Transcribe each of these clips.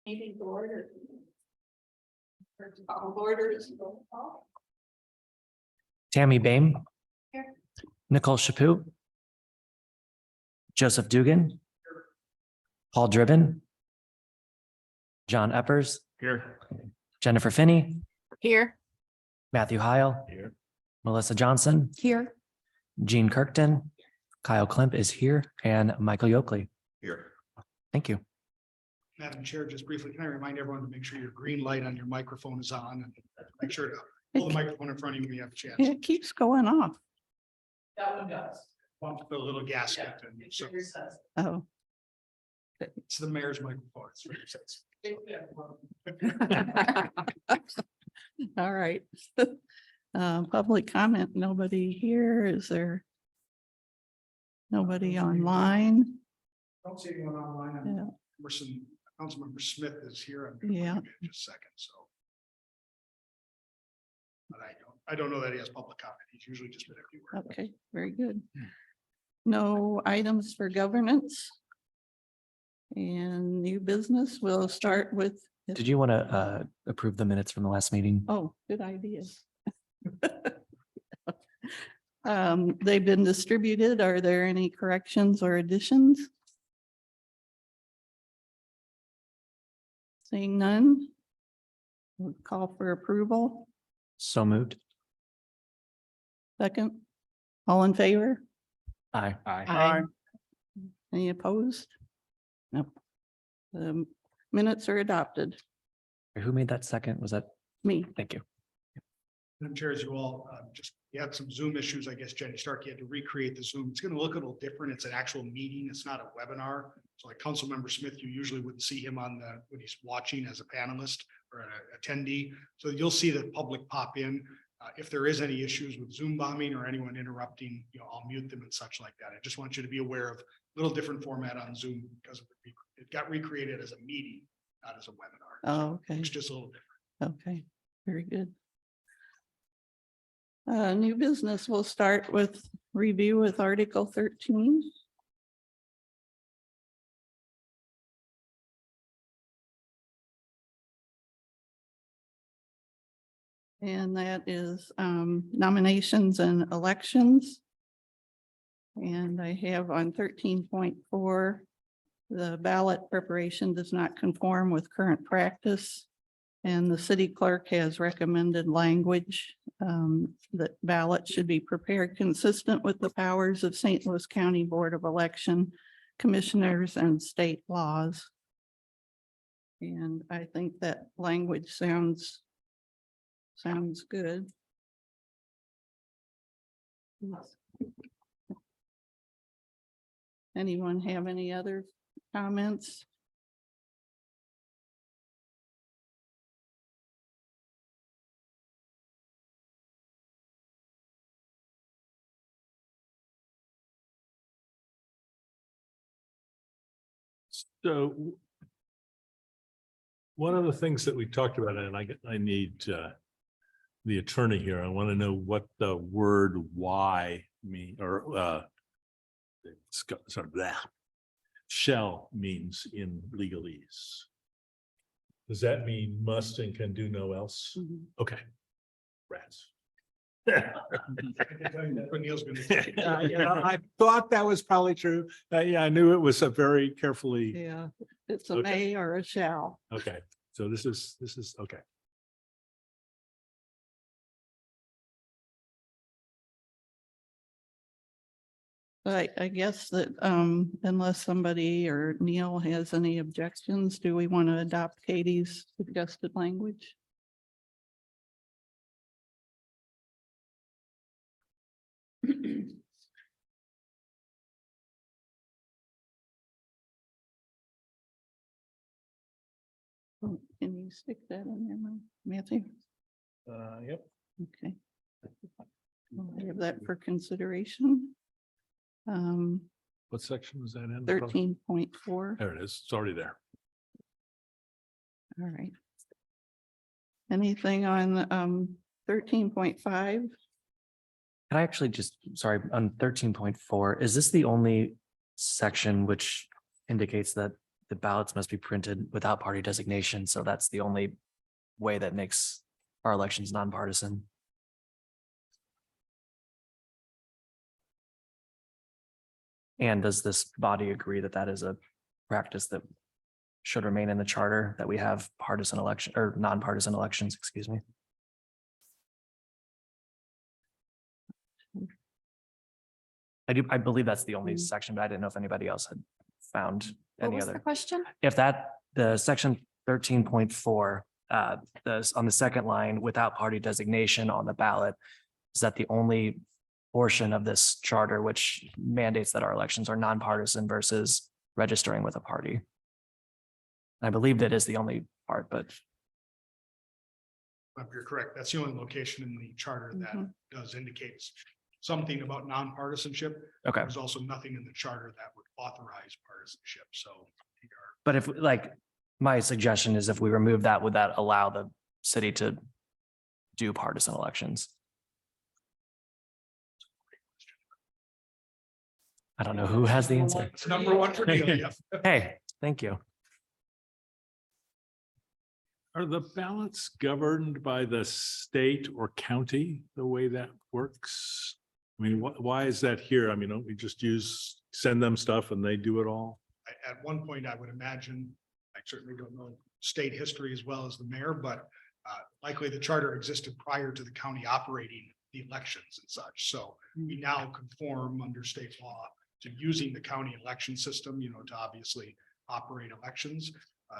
Meeting to order. All orders. Tammy Bain. Here. Nicole Chaput. Joseph Dugan. Paul Driven. John Eppers. Here. Jennifer Finney. Here. Matthew Heil. Here. Melissa Johnson. Here. Gene Kirkton. Kyle Klimp is here, and Michael Yockley. Here. Thank you. Madam Chair, just briefly, can I remind everyone to make sure your green light on your microphone is on and make sure to hold the microphone in front of you when you have a chance. It keeps going off. That one does. Bump the little gasket. And It so sure says. Oh. it's the mayor's microphone. It's what it says. All right. Public comment, nobody here. Is there? Nobody online? Don't see anyone online. Yeah. Emerson, Councilmember Smith is here. I'm gonna Yeah. wait in just a second, so. But I don't know that he has public comment. He's usually just been everywhere. Okay, very good. No items for governance. And new business, we'll start with. Did you want to approve the minutes from the last meeting? Oh, good idea. They've been distributed. Are there any corrections or additions? Seeing none. We'll call for approval. So moved. Second. All in favor? Aye. Aye. Any opposed? Nope. The minutes are adopted. Who made that second? Was that? Me. Thank you. Madam Chair, as you all, you had some Zoom issues. I guess Jenny Starkey had to recreate the Zoom. It's going to look a little different. It's an actual meeting. It's not a webinar. So like Councilmember Smith, you usually wouldn't see him on when he's watching as a panelist or an attendee. So you'll see the public pop in. If there is any issues with Zoom bombing or anyone interrupting, I'll mute them and such like that. I just want you to be aware of a little different format on Zoom because it got recreated as a meeting, not as a webinar. Oh, okay. It's just a little different. Okay, very good. New business, we'll start with review with Article 13. And that is nominations and elections. And I have on 13.4, the ballot preparation does not conform with current practice. And the city clerk has recommended language that ballots should be prepared consistent with the powers of St. Louis County Board of Election Commissioners and state laws. And I think that language sounds good. Anyone have any other comments? So one of the things that we talked about, and I need the attorney here. I want to know what the word "why" mean, or sort of that shall means in legalese. Does that mean must and can do no else? Mhm. Okay. Rats. Neil's gonna- I thought that was probably true. Yeah, I knew it was a very carefully. Yeah, it's a Okay. may or a shall. Okay, so this is okay. But I guess that unless somebody or Neil has any objections, do we want to adopt Katie's suggested language? Oh, can you stick that in there, Matthew? Yep. Okay. We'll have that for consideration. What section was that in? 13.4. There it is. It's already there. All right. Anything on 13.5? Can I actually sorry, on 13.4, is this the only section which indicates that the ballots must be printed without party designation. So that's the only way that makes our elections nonpartisan. And does this body agree that that is a practice that should remain in the charter, that we have partisan election or nonpartisan elections, excuse me? I believe that's the only section, but I didn't know if anybody else had found What any was the other. question? If that, the section 13.4, on the second line, without party designation on the ballot, is that the only portion of this charter which mandates that our elections are nonpartisan versus registering with a party? I believe that is the only part, but If you're correct, that's the only location in the charter that Mhm. does indicate something about nonpartisanship. okay. There's also nothing in the charter that would authorize partisanship, so. we are- But if, like, my suggestion is if we remove that, would that allow the city to do partisan elections? I don't know who has the answer. It's number one for Neil, yeah. Hey, thank you. Are the ballots governed by the state or county, the way that works? I mean, why is that here? I mean, don't we just send them stuff and they do it all? At one point, I would imagine, I certainly don't know state history as well as the mayor, but likely the charter existed prior to the county operating the elections and such. So we now conform under state law to using the county election system, to obviously operate elections.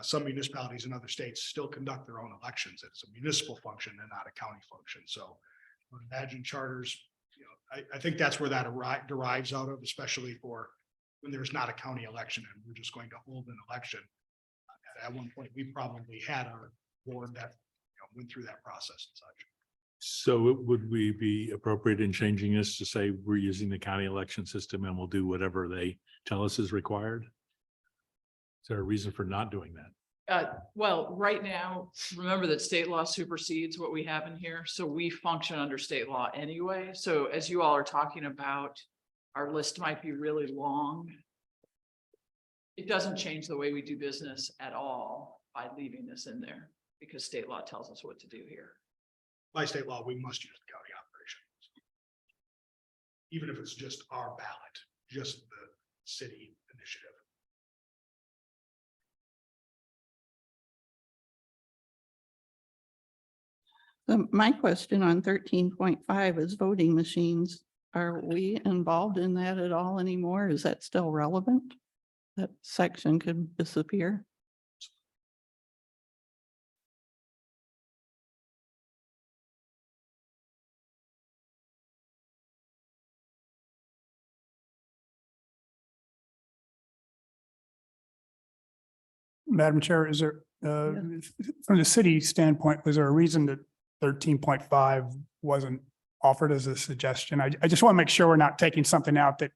Some municipalities in other states still conduct their own elections. It's a municipal function and not a county function. So I would imagine charters, I think that's where that derives out of, especially for when there's not a county election and we're just going to hold an election. At one point, we probably had our board that went through that process and such. So would we be appropriate in changing this to say we're using the county election system and we'll do whatever they tell us is required? Is there a reason for not doing that? Well, right now, remember that state law supersedes what we have in here, so we function under state law anyway. So as you all are talking about, our list might be really long. It doesn't change the way we do business at all by leaving this in there, because state law tells us what to do here. By state law, we must use the county operation. Even if it's just our ballot, just the city initiative. So my question on 13.5 is voting machines. Are we involved in that at all anymore? Is that still relevant? That section could disappear. Madam Chair, is there, from the city standpoint, was there a reason that 13.5 wasn't offered as a suggestion? I just want to make sure we're not taking something out that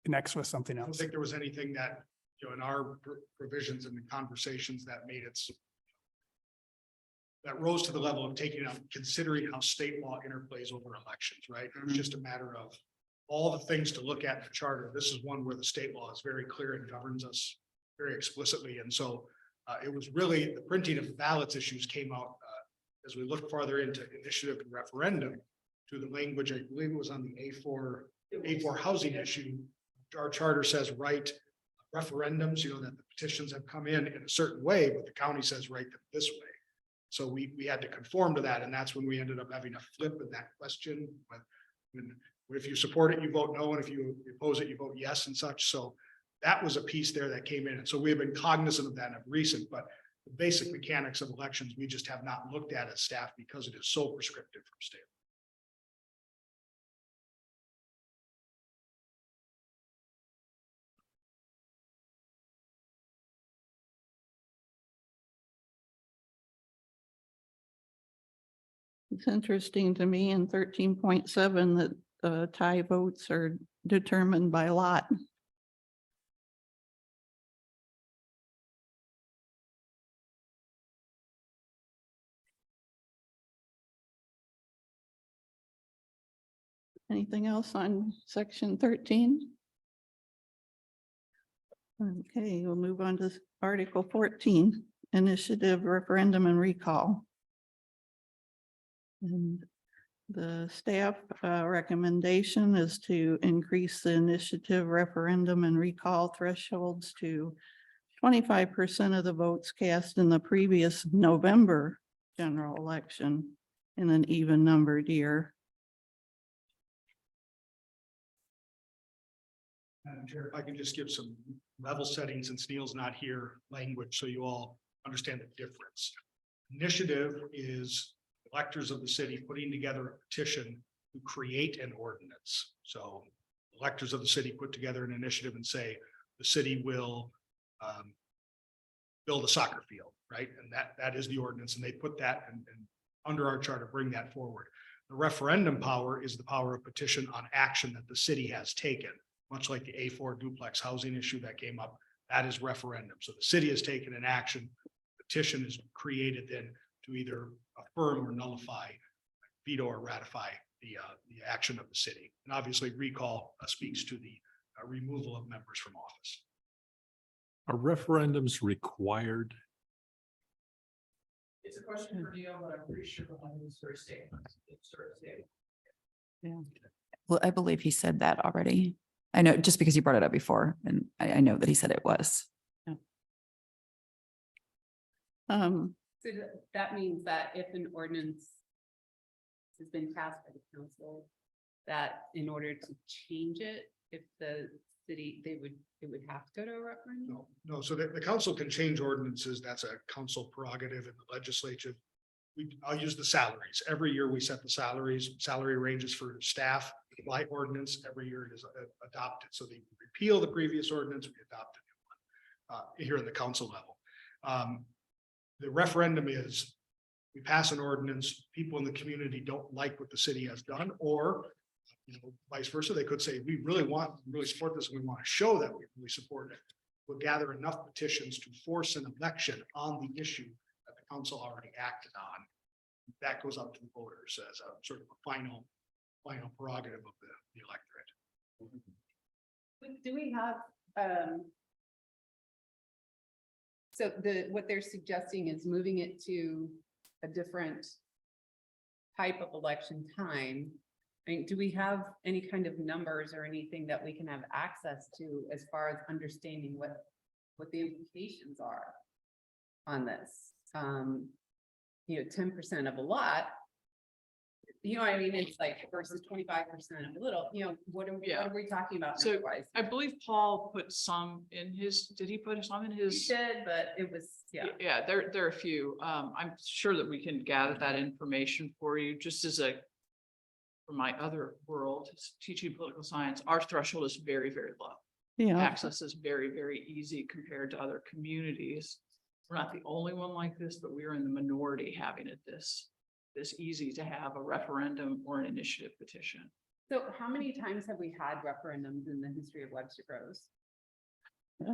connects with something I don't else. think there was anything that, in our provisions and the conversations that made it that rose to the level of taking out, considering how state law interplays over elections, right? It was just a matter of all the things to look at in the charter. This is one where the state law is very clear and governs us very explicitly. And so it was really the printing of the ballots issues came out as we look farther into initiative and referendum to the language, I believe it was on the A4 housing issue. Our charter says write referendums, that the petitions have come in a certain way, but the county says write them this way. So we had to conform to that. And that's when we ended up having a flip in that question. When if you support it, you vote no. And if you oppose it, you vote yes and such. So that was a piece there that came in. And so we have been cognizant of that of recent, but the basic mechanics of elections, we just have not looked at as staff because it is so prescriptive from state. It's interesting to me in 13.7 that tie votes are determined by lot. Anything else on section 13? Okay, we'll move on to Article 14, initiative referendum and recall. And the staff recommendation is to increase the initiative referendum and recall thresholds to 25% of the votes cast in the previous November general election in an even numbered year. Madam Chair, if I can just give some level settings, since Neil's not here, language, so you all understand the difference. Initiative is electors of the city putting together a petition to create an ordinance. So electors of the city put together an initiative and say, the city will build a soccer field, right? And that is the ordinance, and they put that and under our charter, bring that forward. The referendum power is the power of petition on action that the city has taken, much like the A4 duplex housing issue that came up. That is referendum. So the city has taken an action. Petition is created then to either affirm or nullify, veto or ratify the action of the city. And obviously recall speaks to the removal of members from office. Are referendums required? It's a question for Neil, but I'm pretty sure the line is for a statement. It's for a statement. Well, I believe he said that already. I know, just because you brought it up before, and I know that he said it was. So that means that if an ordinance has been passed by the council, that in order to change it, if the city, it would have to go to a referendum? No, so the council can change ordinances. That's a council prerogative in the legislature. I'll use the salaries. Every year we set the salaries, salary ranges for staff by ordinance. Every year it is adopted. So they repeal the previous ordinance, we adopt a new one here in the council level. The referendum is, we pass an ordinance, people in the community don't like what the city has done, or vice versa. They could say, we really support this, and we want to show that we really support it. We'll gather enough petitions to force an election on the issue that the council already acted on. That goes out to the voters as a sort of a final prerogative of the electorate. Do we have, so what they're suggesting is moving it to a different type of election time. I mean, do we have any kind of numbers or anything that we can have access to as far as understanding what the implications are on this? 10% of a lot, I mean, it's like versus 25% of a little, what are we talking about? So, number-wise? I believe Paul put some in his, did he put some in He his? did, but it was, yeah. Yeah, there are a few. I'm sure that we can gather that information for you, just as from my other world, teaching political science, our threshold is very, very low. Yeah, Access is very, very easy compared to other communities. We're not the only one like this, but we are in the minority having it this easy to have a referendum or an initiative petition. So how many times have we had referendums in the history of Webster Groves? We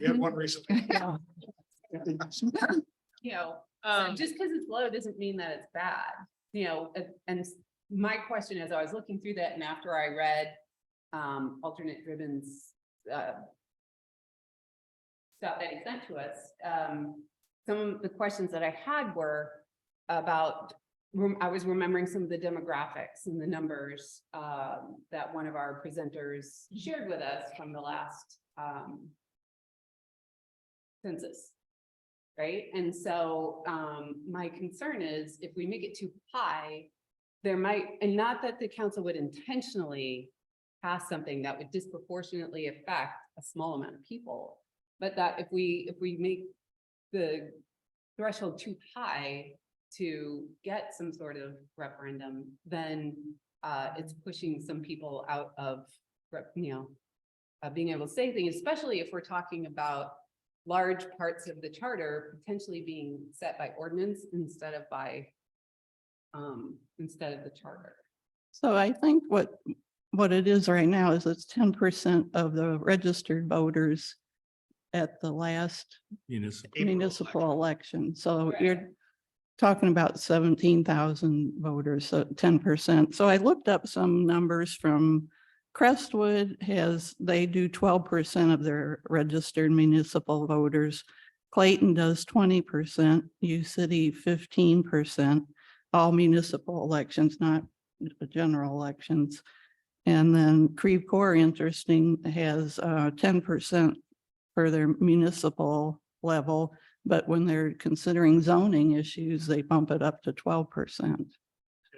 had one recently. So just because it's low doesn't mean that it's bad, and my question is, I was looking through that, and after I read alternate Driven's stuff that he sent to us, some of the questions that I had were about, I was remembering some of the demographics and the numbers that one of our presenters shared with us from the last census. Right. And so my concern is if we make it too high, there might, and not that the council would intentionally pass something that would disproportionately affect a small amount of people, but that if we make the threshold too high to get some sort of referendum, then it's pushing some people out of, being able to say things, especially if we're talking about large parts of the charter potentially being set by ordinance instead of the charter. so I think what it is right now is it's 10% of the registered voters at the last municipal election. So Right. you're talking about 17,000 voters, so 10%. So I looked up some numbers from Crestwood they do 12% of their registered municipal voters. Clayton does 20%, U City 15%, all municipal elections, not general elections. And then Creve Coeur, interesting, has 10% for their municipal level, but when they're considering zoning issues, they bump it up to 12%. And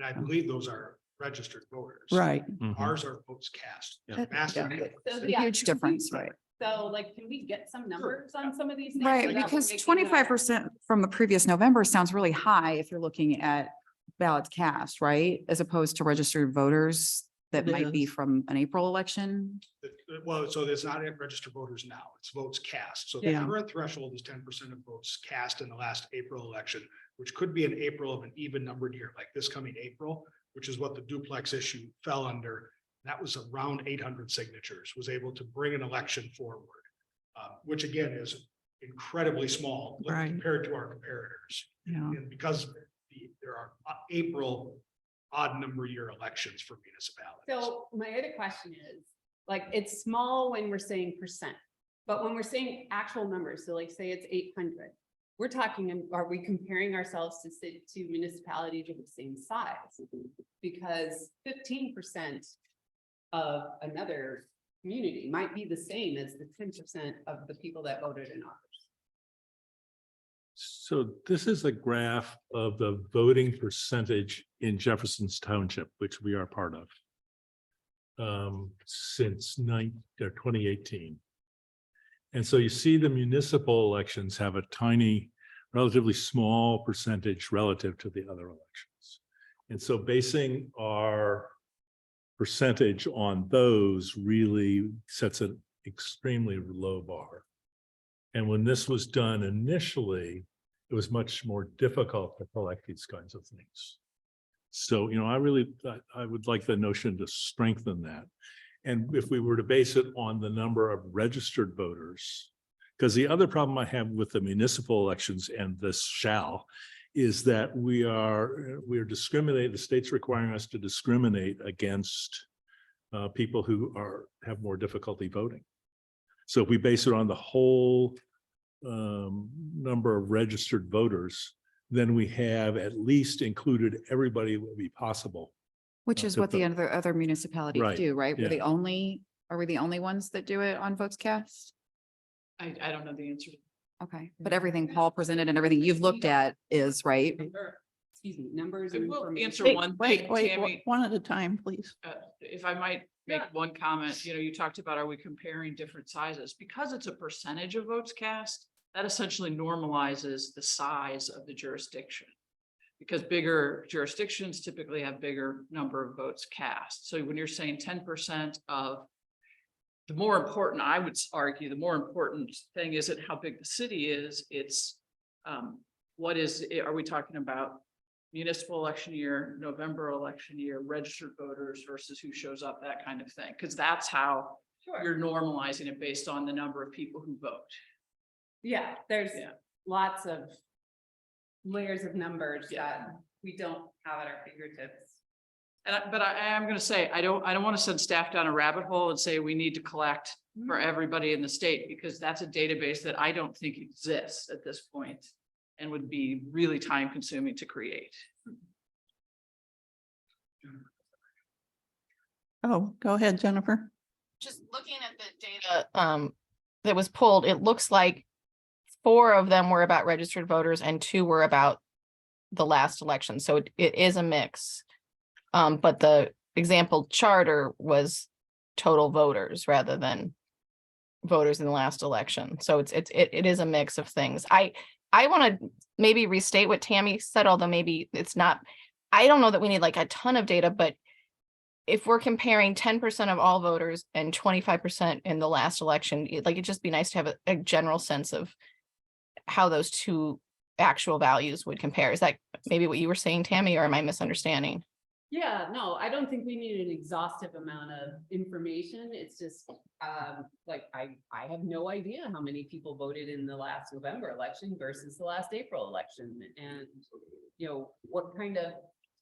I believe those are registered voters. Right. Ours are votes cast. Yeah. Master- So, A yeah, huge difference, right? So like, can we get some numbers on some of these? things Right, without because making a- 25% from the previous November sounds really high if you're looking at ballots cast, right? As opposed to registered voters that It might be is. from an April election. Well, so it's not registered voters now, it's votes cast. So the Yeah. current threshold is 10% of votes cast in the last April election, which could be an April of an even numbered year, like this coming April, which is what the duplex issue fell under. That was around 800 signatures, was able to bring an election forward, which again is incredibly small Right. compared to our comparators. Yeah. And because there are April odd number year elections for municipalities. So my other question is, like, it's small when we're saying percent, but when we're saying actual numbers, so like, say it's 800. We're talking, are we comparing ourselves to municipalities of the same size? Because 15% of another community might be the same as the 10% of the people that voted in ours. So this is a graph of the voting percentage in Jefferson's Township, which we are part of. Since 2018. And so you see the municipal elections have a tiny, relatively small percentage relative to the other elections. And so basing our percentage on those really sets an extremely low bar. And when this was done initially, it was much more difficult to collect these kinds of things. So, I would like the notion to strengthen that. And if we were to base it on the number of registered voters, because the other problem I have with the municipal elections and this is that we are discriminating, the state's requiring us to discriminate against people who have more difficulty voting. So if we base it on the whole number of registered voters, then we have at least included everybody that would be possible. Which is to what the vote. other municipalities Right, do, right? yeah. Are we the only ones that do it on votes cast? I don't know the answer. Okay, but everything Paul presented and everything you've looked at is, right? Excuse me, numbers. I and will information. answer Wait, one wait, thing, wait, Tammy. one at a time, please. If I might make Yeah. one comment, you talked about, are we comparing different sizes? Because it's a percentage of votes cast, that essentially normalizes the size of the jurisdiction. Because bigger jurisdictions typically have bigger number of votes cast. So when you're saying 10% of, the more important, I would argue, the more important thing isn't how big the city is, it's are we talking about municipal election year, November election year, registered voters versus who shows up, that kind of thing. Because that's how you're normalizing it based on the number of people who vote. Yeah, there's Yeah. lots of layers of numbers that we don't have at our fingertips. But I am gonna say, I don't want to send staff down a rabbit hole and say we need to collect for everybody in the state, because that's a database that I don't think exists at this point and would be really time consuming to create. Oh, go ahead, Jennifer. Just looking at the data that was pulled, it looks like 4 of them were about registered voters and 2 were about the last election. So it is a mix. But the example charter was total voters rather than voters in the last election. So it is a mix of things. I want to maybe restate what Tammy said, although maybe it's not. I don't know that we need like a ton of data, but if we're comparing 10% of all voters and 25% in the last election, it'd just be nice to have a general sense of how those two actual values would compare. Is that maybe what you were saying, Tammy, or am I misunderstanding? Yeah, no, I don't think we need an exhaustive amount of information. It's just, like, I have no idea how many people voted in the last November election versus the last April election. And, what kind of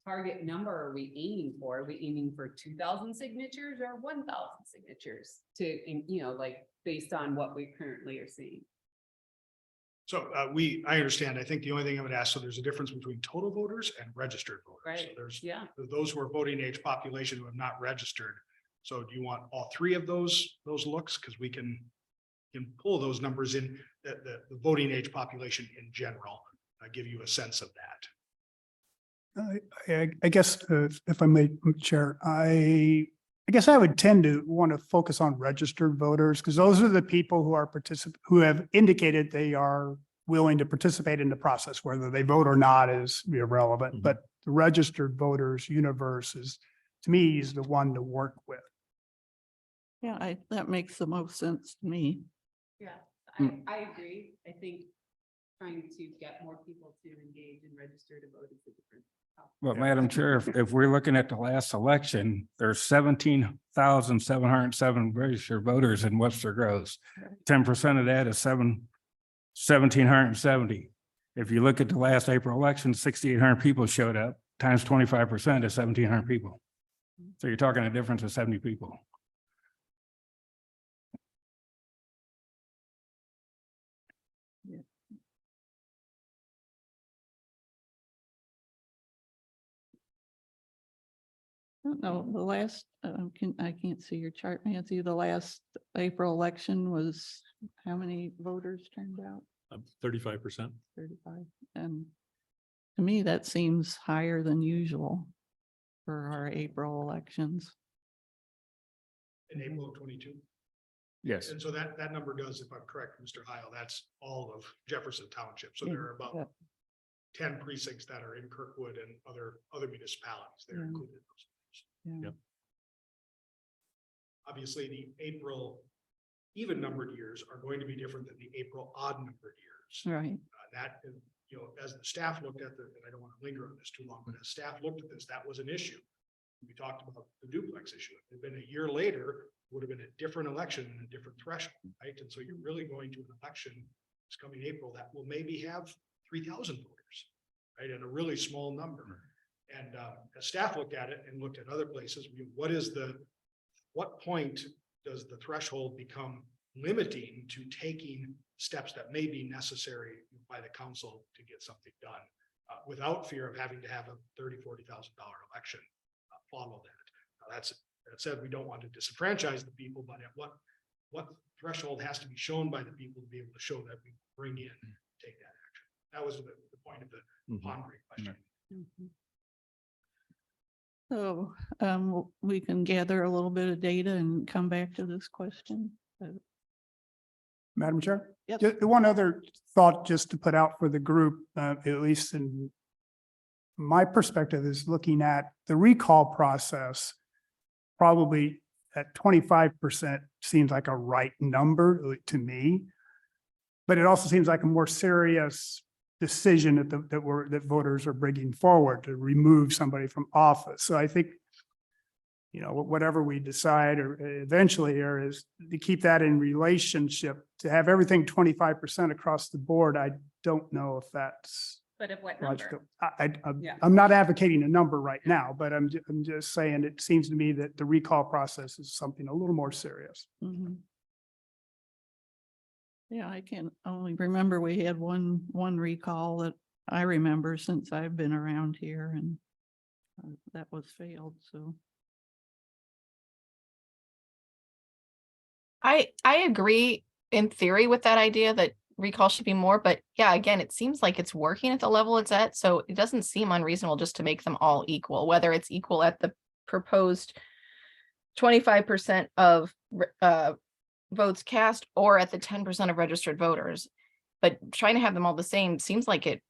target number are we aiming for? Are we aiming for 2,000 signatures or 1,000 signatures to, you know, like, based on what we currently are seeing? So I understand. I think the only thing I would ask, so there's a difference between total voters and registered voters. So Right. there's Yeah. those who are voting age population who have not registered. So do you want all three of those looks? Because we can pull those numbers in, the voting age population in general, give you a sense of that. I guess if I may, Chair, I guess I would tend to want to focus on registered voters because those are the people who are who have indicated they are willing to participate in the process, whether they vote or not is irrelevant. Mhm. But the registered voters universe is, to me, is the one to work with. Yeah, that makes the most sense to me. Yeah, Mm. I agree. I think trying to get more people to engage and register to vote is a different. But Madam Chair, if we're looking at the last election, there's 17,707 registered voters in Webster Groves. 10% of that is 1,770. If you look at the last April election, 6,800 people showed up, times 25% is 1,700 people. So you're talking a difference of 70 people. No, the last, I can't see your chart, Nancy. The last April election was how many voters turned out? 35%. 35. And to me, that seems higher than usual for our April elections. In April of 22. Yes. And so that number does, if I'm correct, Mr. Heil, that's all of Jefferson Township. So Yeah, there are about yeah. 10 precincts that are in Kirkwood and other municipalities. They're Yeah. included. in those numbers. Yeah. Yep. Obviously, the April even numbered years are going to be different than the April odd numbered years. Right. That, you know, as the staff looked at and I don't want to linger on this too long, but as staff looked at this, that was an issue. We talked about the duplex issue. If it had been a year later, would have been a different election and a different threshold, right? And so you're really going to an election this coming April that will maybe have 3,000 voters, right? And a really small number. And as staff looked at it and looked at other places, what point does the threshold become limiting to taking steps that may be necessary by the council to get something done without fear of having to have a $30,000-$40,000 election follow that. Now, that said, we don't want to disenfranchise the people, but at what threshold has to be shown by the people to be able to show that we bring in, take that action. That was the point of the Mhm. pondering question. Mhm. So we can gather a little bit of data and come back to this question. Madam Chair? Yep. Just one other thought just to put out for the group, at least in my perspective, is looking at the recall process. Probably at 25% seems like a right number to me. But it also seems like a more serious decision that voters are bringing forward to remove somebody from office. So I think, you know, whatever we decide or eventually here is to keep that in relationship, to have everything 25% across the board. I don't know if that's But of what logical. Yeah. I'm not advocating a number right now, but I'm just saying it seems to me that the recall process is something a little more serious. Mhm. Yeah, I can only remember we had one recall that I remember since I've been around here and that was failed, so. I agree in theory with that idea that recall should be more, but yeah, again, it seems like it's working at the level it's at, so it doesn't seem unreasonable just to make them all equal, whether it's equal at the proposed 25% of votes cast or at the 10% of registered voters. But trying to have them all the same seems like it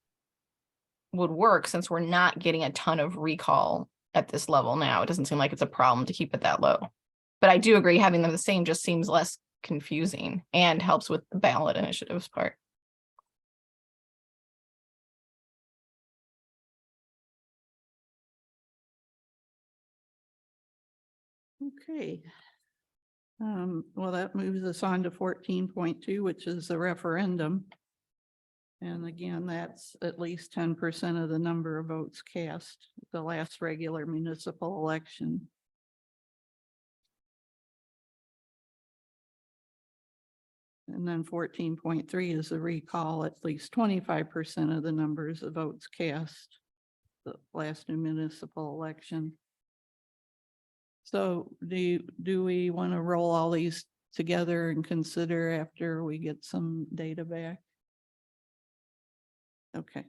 would work since we're not getting a ton of recall at this level now. It doesn't seem like it's a problem to keep it that low. But I do agree having them the same just seems less confusing and helps with the ballot initiatives part. Okay. Well, that moves us on to 14.2, which is the referendum. And again, that's at least 10% of the number of votes cast at the last regular municipal election. And then 14.3 is a recall, at least 25% of the numbers of votes cast the last municipal election. So do we want to roll all these together and consider after we get some data back? Okay,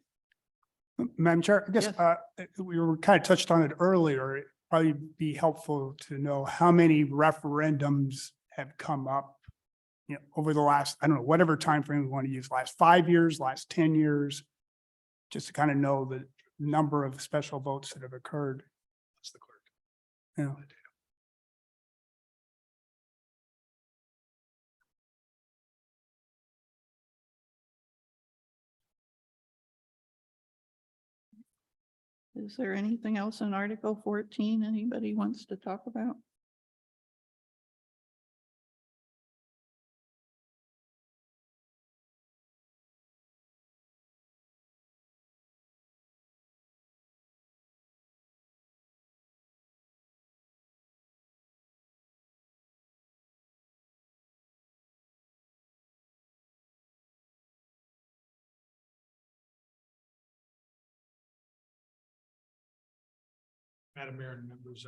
Madam Chair, I guess, Yes. we were kind of touched on it earlier. It'd probably be helpful to know how many referendums have come up, over the last, I don't know, whatever timeframe we want to use, last 5 years, last 10 years, just to kind of know the number of special votes that have occurred. That's the clerk. Yeah. is there anything else in Article 14 anybody wants to talk about? Madam Mayor and members,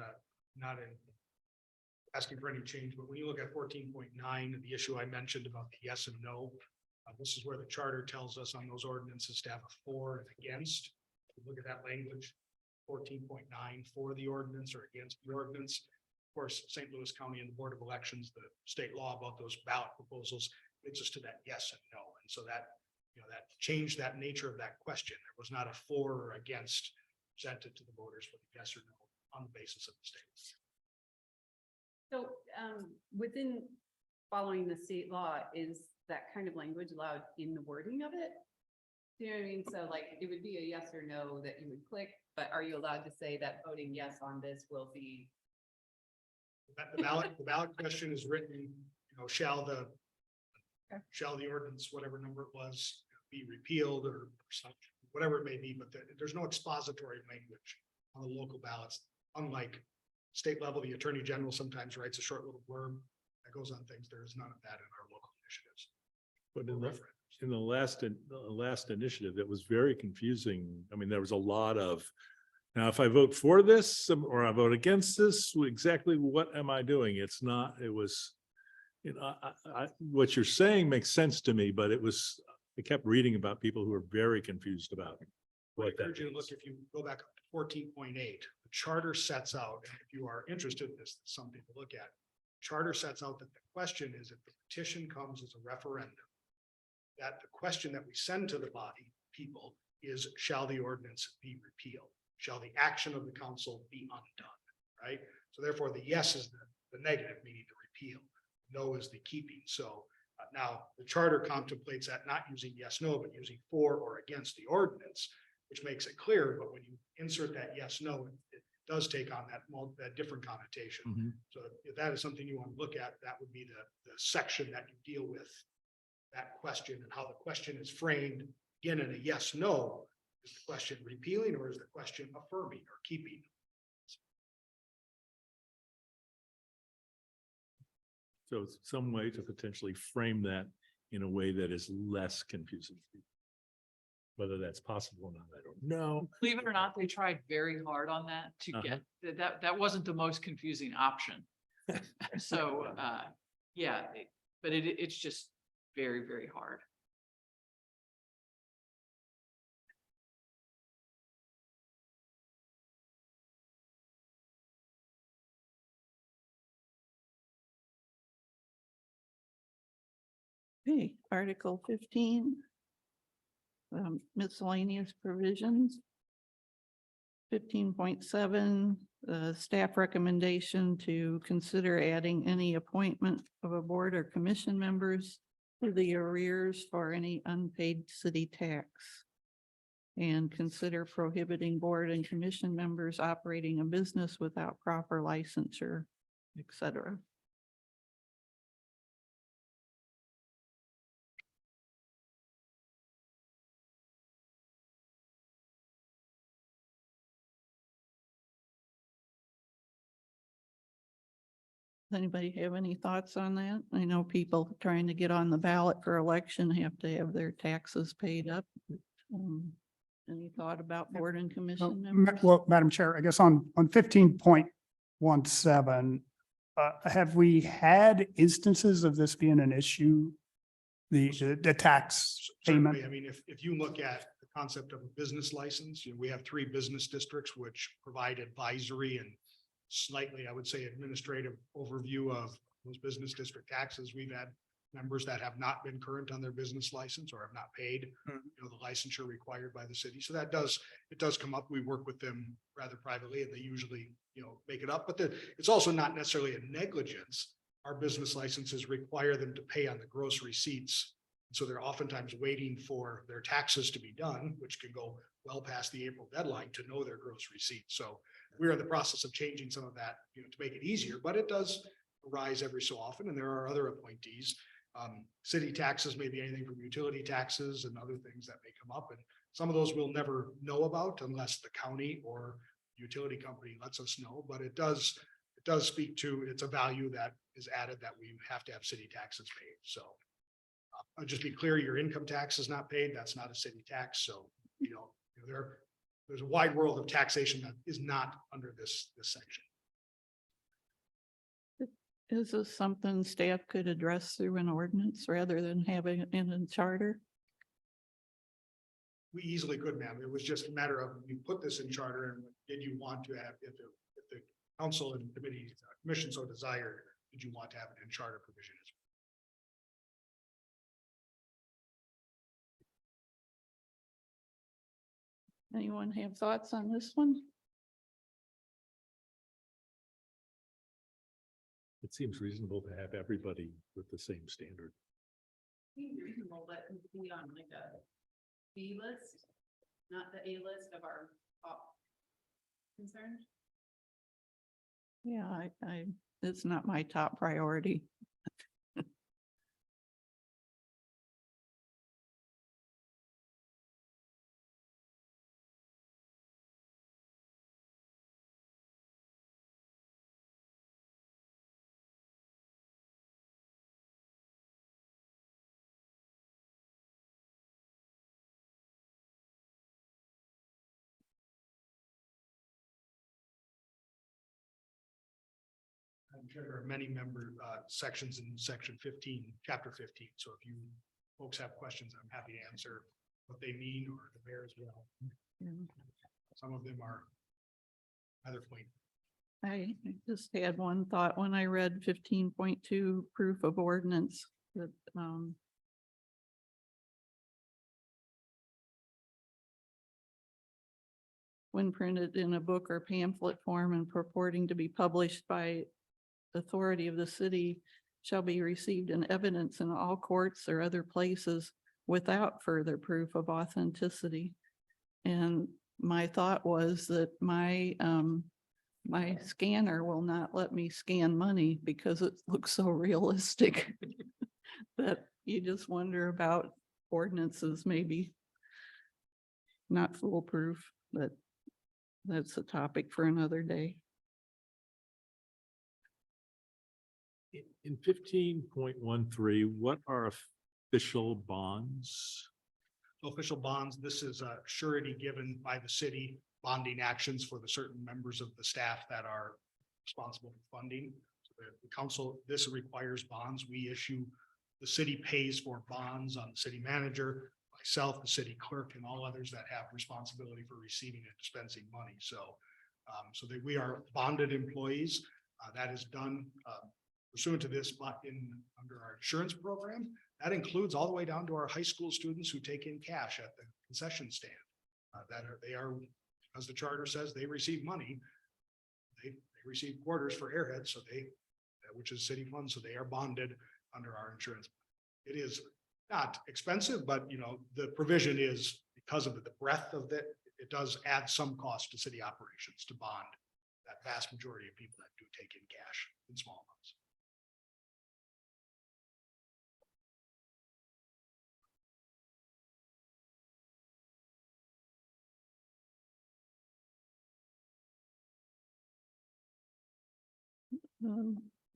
not in asking for any change, but when you look at 14.9, the issue I mentioned about the yes and no, this is where the charter tells us on those ordinances to have a for and against. Look at that language, 14.9 for the ordinance or against the ordinance. Of course, St. Louis County and the Board of Elections, the state law about those ballot proposals leads us to that yes and no. And so that, that changed that nature of that question. There was not a for or against presented to the voters for the yes or no on the basis of the state. So within following the state law, is that kind of language allowed in the wording of it? Do you know what I mean? So like, it would be a yes or no that you would click, but are you allowed to say that voting yes on this will be? The ballot question is written, shall the ordinance, whatever number it was, be repealed or such, whatever it may be, but there's no expository language on the local ballots. Unlike state level, the Attorney General sometimes writes a short little blurb that goes on things. There is none of that in our local initiatives. But or in referendums. in the last initiative, that was very confusing. I mean, there was a lot of, now, if I vote for this or I vote against this, exactly what am I doing? It's not, it was, what you're saying makes sense to me, but I kept reading about people who are very confused about I what that encourage you to look, is. if you go back up to 14.8, the charter sets out, and if you are interested in this, something to look at. Charter sets out that the question is, if the petition comes as a referendum, that the question that we send to the body, people, is shall the ordinance be repealed? Shall the action of the council be undone, right? So therefore, the yes is the negative, meaning the repeal. No is the keeping. So now the charter contemplates that not using yes, no, but using for or against the ordinance, which makes it clear. But when you insert that yes, no, it does take on that different connotation. Mhm. So if that is something you want to look at, that would be the section that you deal with that question and how the question is framed. Again, in a yes, no, is the question repealing or is the question affirming or keeping? So it's some way to potentially frame that in a way that is less confusing. Whether that's possible or not, I don't know. Believe it or not, they tried very hard on that to Uh-huh. get, that wasn't the most confusing option. So, yeah, but it's just very, very hard. Okay, Article 15. Miscellaneous provisions. 15.7, staff recommendation to consider adding any appointment of a board or commission members to the arrears for any unpaid city tax. And consider prohibiting board and commission members operating a business without proper licensure, et cetera. Does anybody have any thoughts on that? I know people trying to get on the ballot for election have to have their taxes paid up. Any thought about board and commission members? Well, Madam Chair, I guess on 15.17, have we had instances of this being an issue? The tax Certainly, payment? I mean, if you look at the concept of a business license, we have 3 business districts which provide advisory and slightly, I would say, administrative overview of those business district taxes. We've had members that have not been current on their business license or have not paid, the licensure required by the city. So it does come up. We work with them rather privately and they usually, make it up, but it's also not necessarily a negligence. Our business licenses require them to pay on the gross receipts. So they're oftentimes waiting for their taxes to be done, which can go well past the April deadline to know their gross receipts. So we're in the process of changing some of that, to make it easier, but it does arise every so often. And there are other appointees. City taxes may be anything from utility taxes and other things that may come up. And some of those we'll never know about unless the county or utility company lets us know. But it does speak to, it's a value that is added that we have to have city taxes paid. So I'll just be clear, your income tax is not paid. That's not a city tax. So, there's a wide world of taxation that is not under this section. Is this something staff could address through an ordinance rather than having it in a charter? We easily could, ma'am. It was just a matter of, you put this in charter and did you want to have, if the council and committee, commission so desired, did you want to have it in charter provision as well? Anyone have thoughts on this one? It seems reasonable to have everybody with the same standard. Seems reasonable, but it would be on like a B list, not the A list of our top concerns. Yeah, it's not my top priority. I'm sure there are many sections in section 15, chapter 15. So if you folks have questions, I'm happy to answer what they mean or the mayor as well. Yeah. Some of them are either point. I just had one thought when I read 15.2 proof of ordinance that, when printed in a book or pamphlet form and purporting to be published by authority of the city shall be received in evidence in all courts or other places without further proof of authenticity. And my thought was that my scanner will not let me scan money because it looks so realistic that you just wonder about ordinances maybe not foolproof, but that's a topic for another day. In 15.13, what are official bonds? Official bonds, this is a surety given by the city, bonding actions for the certain members of the staff that are responsible for funding. So the council, this requires bonds. We issue, the city pays for bonds on the city manager, myself, the city clerk, and all others that have responsibility for receiving and dispensing money. So, that we are bonded employees. That is done pursuant to this under our insurance program. That includes all the way down to our high school students who take in cash at the concession stand. They are, as the charter says, they receive money. They receive quarters for Airhead, which is city funds, so they are bonded under our insurance. It is not expensive, but the provision is, because of the breadth of it, it does add some cost to city operations to bond that vast majority of people that do take in cash in small amounts.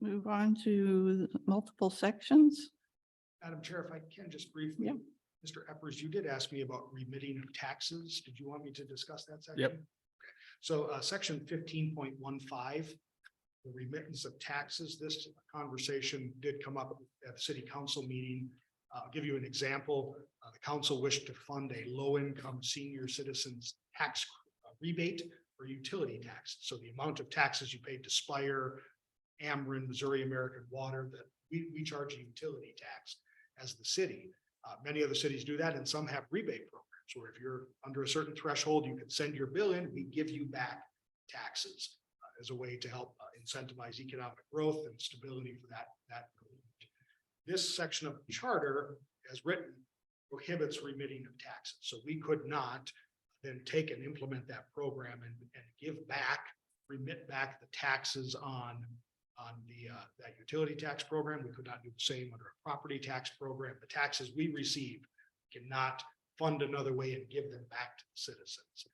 move on to multiple sections. Madam Chair, if I can just briefly, Yep. Mr. Eppers, you did ask me about remitting of taxes. Did you want me to discuss that section? Okay. So section 15.15, the remittance of taxes, this conversation did come up at the city council meeting. I'll give you an example. The council wished to fund a low-income senior citizens tax rebate for utility tax. So the amount of taxes you paid to Spire, Ameren, Missouri American Water, that we charge a utility tax as the city. Many other cities do that, and some have rebate programs where if you're under a certain threshold, you can send your bill in, we give you back taxes as a way to help incentivize economic growth and stability for that. This section of the charter, as written, prohibits remitting of taxes. So we could not then take and implement that program and give back, remit back the taxes on that utility tax program. We could not do the same under a property tax program. The taxes we receive cannot fund another way and give them back to the citizens.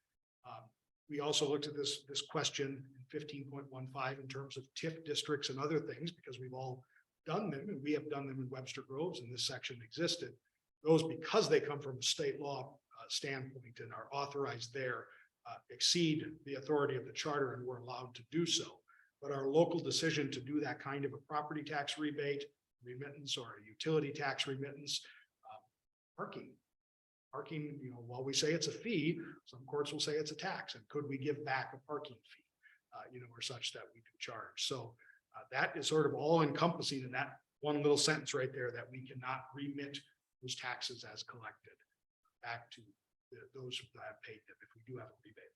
We also looked at this question in 15.15 in terms of TIF districts and other things, because we've all done them, and we have done them in Webster Groves, and this section existed. Those, because they come from a state law standpoint and are authorized there, exceed the authority of the charter, and we're allowed to do so. But our local decision to do that kind of a property tax rebate, remittance, or a utility tax remittance, parking, while we say it's a fee, some courts will say it's a tax, and could we give back a parking fee, or such that we do charge. So that is sort of all encompassing in that one little sentence right there, that we cannot remit those taxes as collected back to those that have paid them if we do have a rebate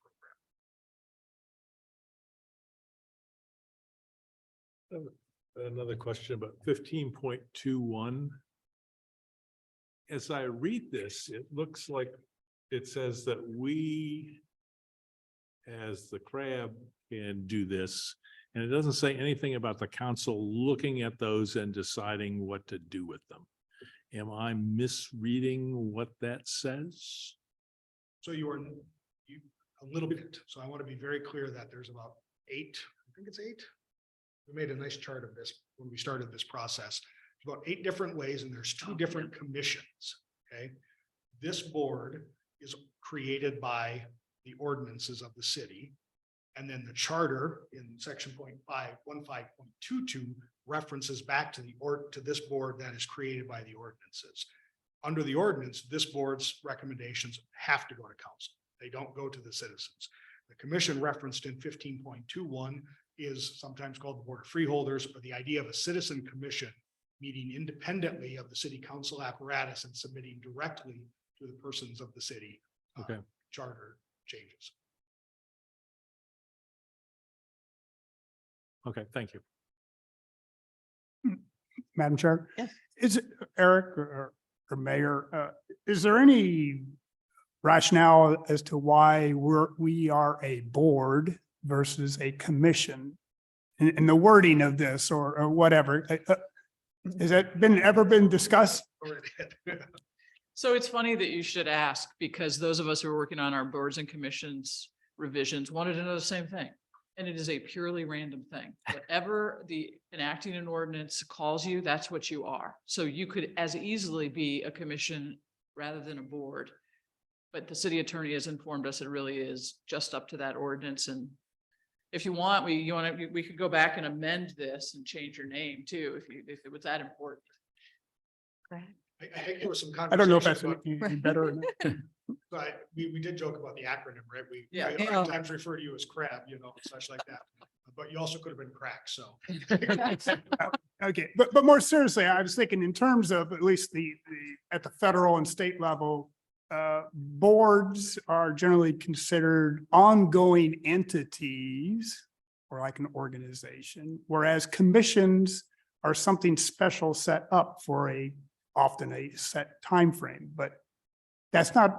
program. Another question about 15.21. As I read this, it looks like it says that we, as the CRAB, can do this. And it doesn't say anything about the council looking at those and deciding what to do with them. Am I misreading what that says? So you a little bit. So I want to be very clear that there's about 8, I think it's 8. We made a nice chart of this when we started this process. About 8 different ways, and there's 2 different commissions. Okay. This board is created by the ordinances of the city. And then the charter in section 15.22 references back to this board that is created by the ordinances. Under the ordinance, this board's recommendations have to go to council. They don't go to the citizens. The commission referenced in 15.21 is sometimes called the Board of Freeholders, but the idea of a citizen commission meeting independently of the city council apparatus and submitting directly to the persons of the city. Okay. Charter changes. Okay, thank you. Madam Chair? Yes. Is it Eric or Mayor, is there any rationale as to why we are a board versus a commission in the wording of this or whatever? Has that ever been discussed? So it's funny that you should ask, because those of us who are working on our boards and commissions revisions wanted to know the same thing. And it is a purely random thing. Whatever the enacting an ordinance calls you, that's what you are. So you could as easily be a commission rather than a board. But the city attorney has informed us it really is just up to that ordinance. And if you want, we could go back and amend this and change your name too, if it was that important. I think there was some I don't know if conversation that's about, any better. Or not. but we did joke about the acronym, right? We Yeah. I sometimes refer to you as CRAB, such like that. But you also could have been crack, so. Okay, but more seriously, I was thinking in terms of at least at the federal and state level, boards are generally considered ongoing entities or like an organization, whereas commissions are something special set up for often a set time frame. But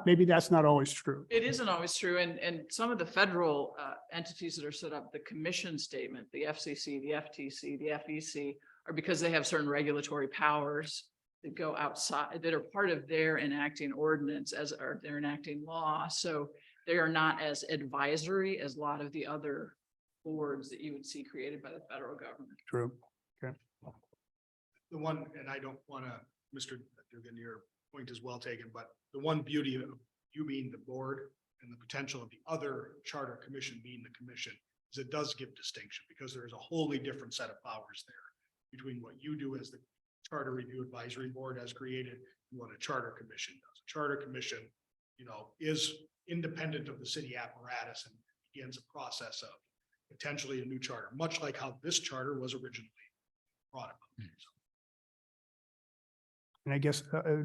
maybe that's not always true. It isn't always true. And some of the federal entities that are set up, the commission statement, the FCC, the FTC, the FEC, are because they have certain regulatory powers that go outside, that are part of their enacting ordinance or their enacting law. So they are not as advisory as a lot of the other boards that you would see created by the federal government. True. Okay. the one, and I don't want to, Mr. Dugan, your point is well taken, but the one beauty of you being the board and the potential of the other charter commission being the commission is it does give distinction because there is a wholly different set of powers there between what you do as the Charter Review Advisory Board has created and what a charter commission does. A charter commission, is independent of the city apparatus and begins a process of potentially a new charter, much like how this charter was originally brought about. And I guess,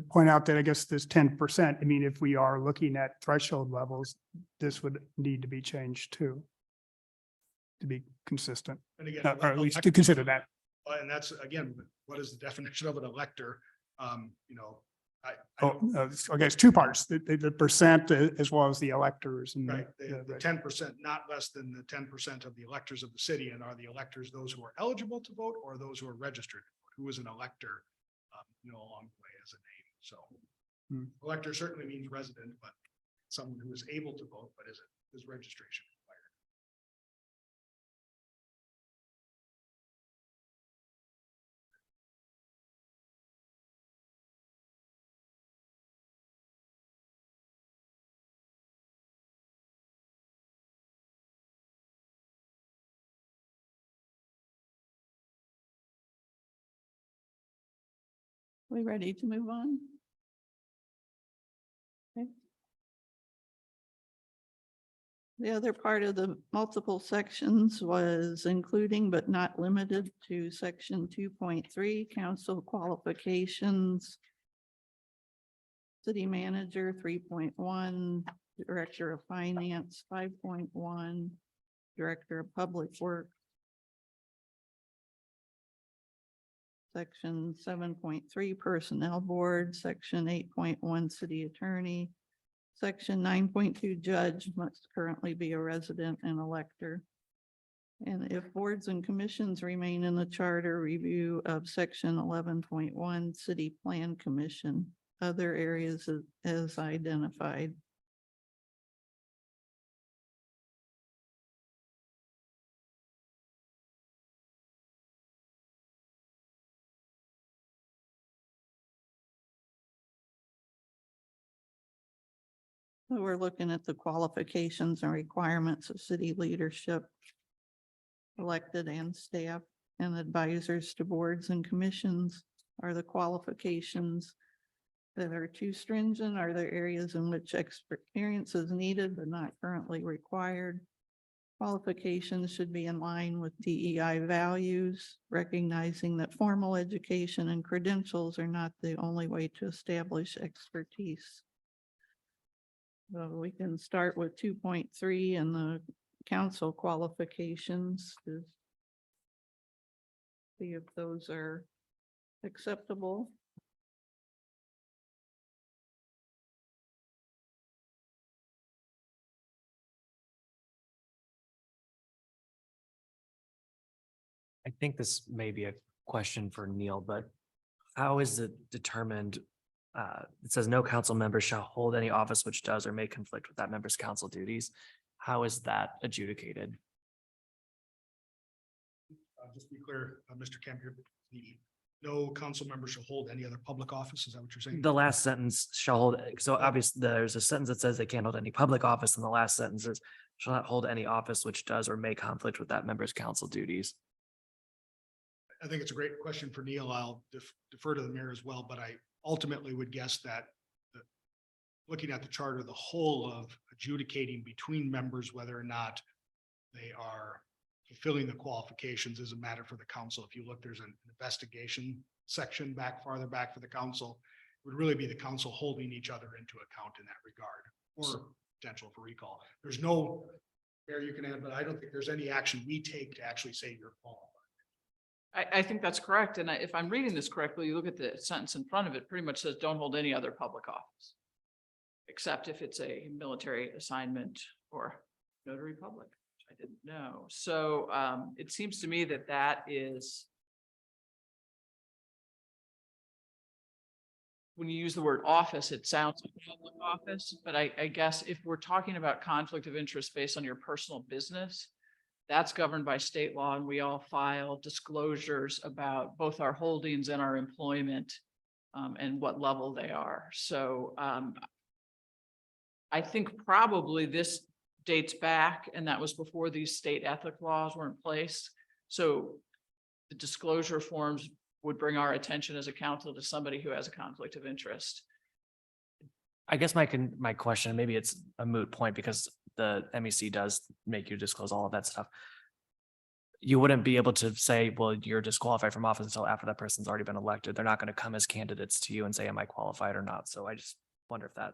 point out that I guess this 10%, I mean, if we are looking at threshold levels, this would need to be changed too. To be consistent, And again, or at least to consider that. And that's, again, what is the definition of an elector? I Oh, don't- I guess two parts, the percent as well as the electors and. Right, the 10%, not less than the 10% of the electors of the city, and are the electors those who are eligible to vote or those who are registered? Who is an elector, along the way as a name, so. Hmm. Elector certainly means resident, but someone who is able to vote, but is registration required? We ready to move on? Okay. The other part of the multiple sections was including but not limited to section 2.3, council qualifications. City manager 3.1, director of finance 5.1, director of public works. Section 7.3 Personnel Board, Section 8.1 City Attorney, Section 9.2 Judge must currently be a resident and elector. And if boards and commissions remain in the charter, review of Section 11.1 City Plan Commission, other areas as identified. So we're looking at the qualifications and requirements of city leadership, elected and staff and advisors to boards and commissions. Are the qualifications that are too stringent? Are there areas in which experience is needed but not currently required? Qualifications should be in line with DEI values, recognizing that formal education and credentials are not the only way to establish expertise. So we can start with 2.3 and the council qualifications to see if those are acceptable. I think this may be a question for Neil, but how is it determined? It says no council member shall hold any office which does or may conflict with that member's council duties. How is that adjudicated? Just to be clear, Mr. Campion, no council member shall hold any other public office. Is that what you're saying? The last sentence shall hold, so obviously there's a sentence that says they can't hold any public office, and the last sentence is shall not hold any office which does or may conflict with that member's council duties. I think it's a great question for Neil. I'll defer to the mayor as well, but I ultimately would guess that looking at the charter, the whole of adjudicating between members, whether or not they are fulfilling the qualifications is a matter for the council. If you look, there's an investigation section farther back for the council. It would really be the council holding each other into account in that regard or potential for recall. There's no, Mayor, you can add, but I don't think there's any action we take to actually say you're qualified. I think that's correct. And if I'm reading this correctly, you look at the sentence in front of it, pretty much says don't hold any other public office. Except if it's a military assignment or notary public, which I didn't know. So it seems to me that that is. When you use the word office, it sounds like a public office, but I guess if we're talking about conflict of interest based on your personal business, That's governed by state law, and we all file disclosures about both our holdings and our employment and what level they are. So I think probably this dates back, and that was before these state ethic laws were in place. So the disclosure forms would bring our attention as a council to somebody who has a conflict of interest. I guess my question, maybe it's a moot point because the MEC does make you disclose all of that stuff. You wouldn't be able to say, well, you're disqualified from office until after that person's already been elected. They're not going to come as candidates to you and say, am I qualified or not? So I just wonder if that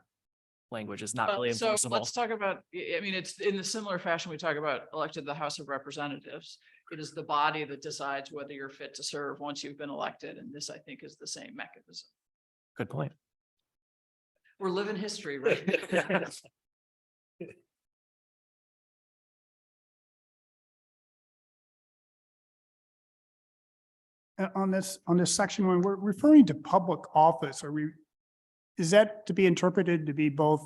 language is not really So enforceable. let's talk about, I mean, it's in the similar fashion we talk about elected to the House of Representatives. It is the body that decides whether you're fit to serve once you've been elected. And this, I think, is the same mechanism. Good point. We're living history, right? On this section, when we're referring to public office, is that to be interpreted to be both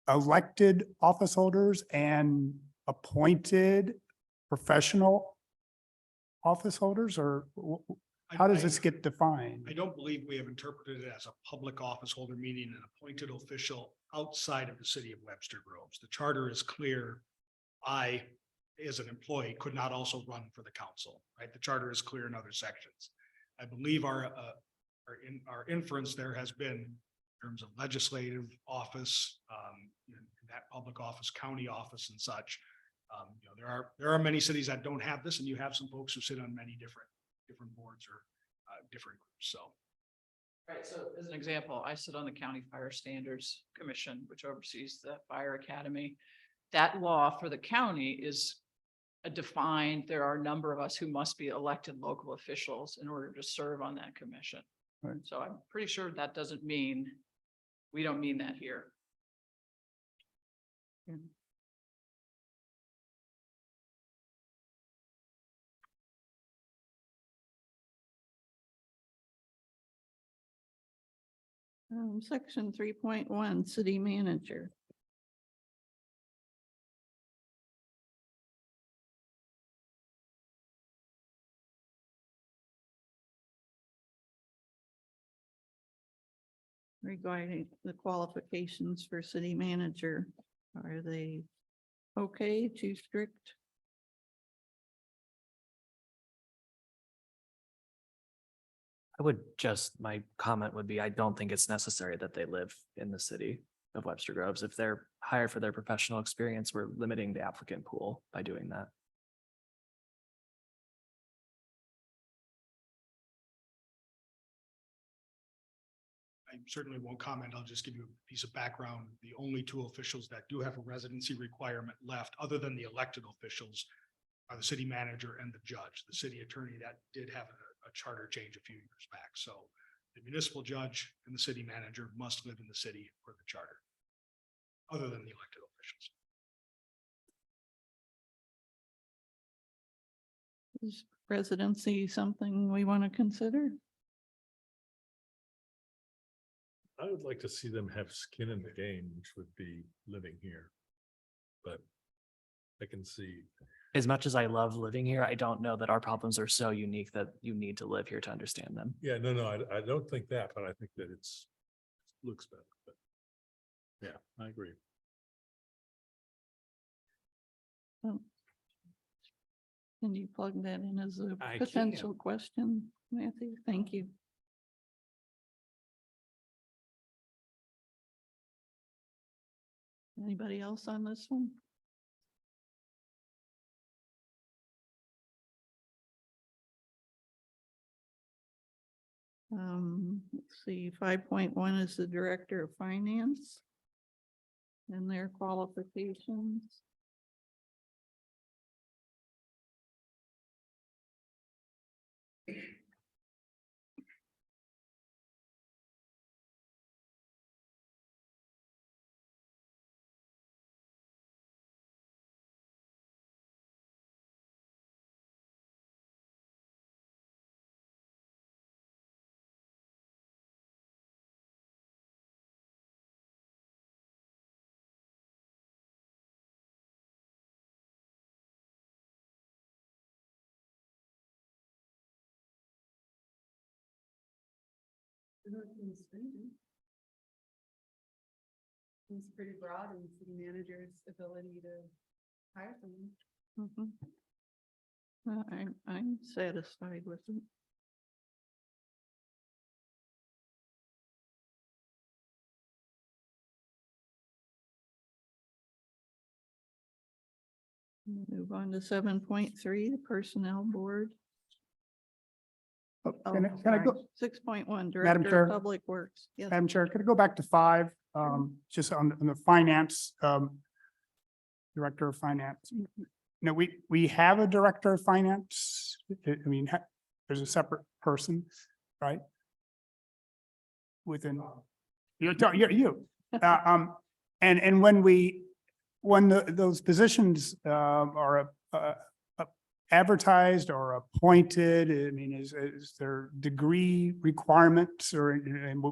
elected office holders and appointed professional office holders, or how does this get defined? I don't believe we have interpreted it as a public office holder, meaning an appointed official outside of the city of Webster Groves. The charter is clear. I, as an employee, could not also run for the council, right? The charter is clear in other sections. I believe our inference there has been in terms of legislative office, that public office, county office and such. There are many cities that don't have this, and you have some folks who sit on many different boards or different groups. So. Right, so as an example, I sit on the County Fire Standards Commission, which oversees the fire academy. That law for the county is defined. There are a number of us who must be elected local officials in order to serve on that commission. Right. So I'm pretty sure that doesn't mean, we don't mean that here. Section 3.1, city manager. Regarding the qualifications for city manager, are they okay, too strict? My comment would be, I don't think it's necessary that they live in the city of Webster Groves. If they're hired for their professional experience, we're limiting the applicant pool by doing that. I certainly won't comment. I'll just give you a piece of background. The only two officials that do have a residency requirement left, other than the elected officials, are the city manager and the judge. The city attorney, that did have a charter change a few years back. So the municipal judge and the city manager must live in the city for the charter, other than the elected officials. Is residency something we want to consider? I would like to see them have skin in the game, which would be living here. But I can see. As much as I love living here, I don't know that our problems are so unique that you need to live here to understand them. Yeah, no, I don't think that, but I think that looks better, but. Yeah, I agree. Can you plug that in as a I can. potential question, Matthew? Thank you. Anybody else on this one? Let's see, 5.1 is the director of finance and their qualifications. Seems pretty broad in city manager's ability to hire someone. Mhm. I'm satisfied with it. Move on to 7.3, the Personnel Board. Oh, Oh, Can I go, 6.1, Madam Director Chair? of Public Works. Yes. Madam Chair, could I go back to 5, just on the finance, Director of Finance? No, we have a Director of Finance. I mean, there's a separate person, right? Within, you. And when those positions are advertised or appointed, I mean, is there degree requirements or, and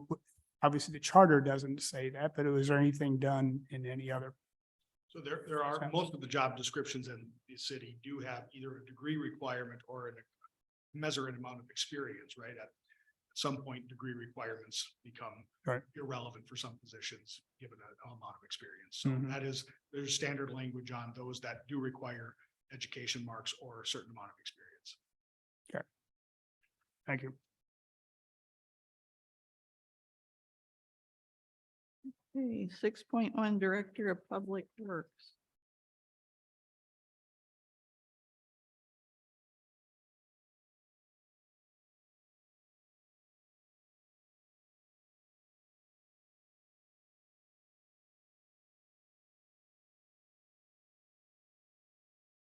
obviously the charter doesn't say that, but was there anything done in any other? So there are, most of the job descriptions in the city do have either a degree requirement or a measured amount of experience, right? At some point, degree requirements become Right. irrelevant for some positions, given an amount of experience. So Mhm. there's standard language on those that do require education marks or a certain amount of experience. Thank you. Okay, 6.1, Director of Public Works.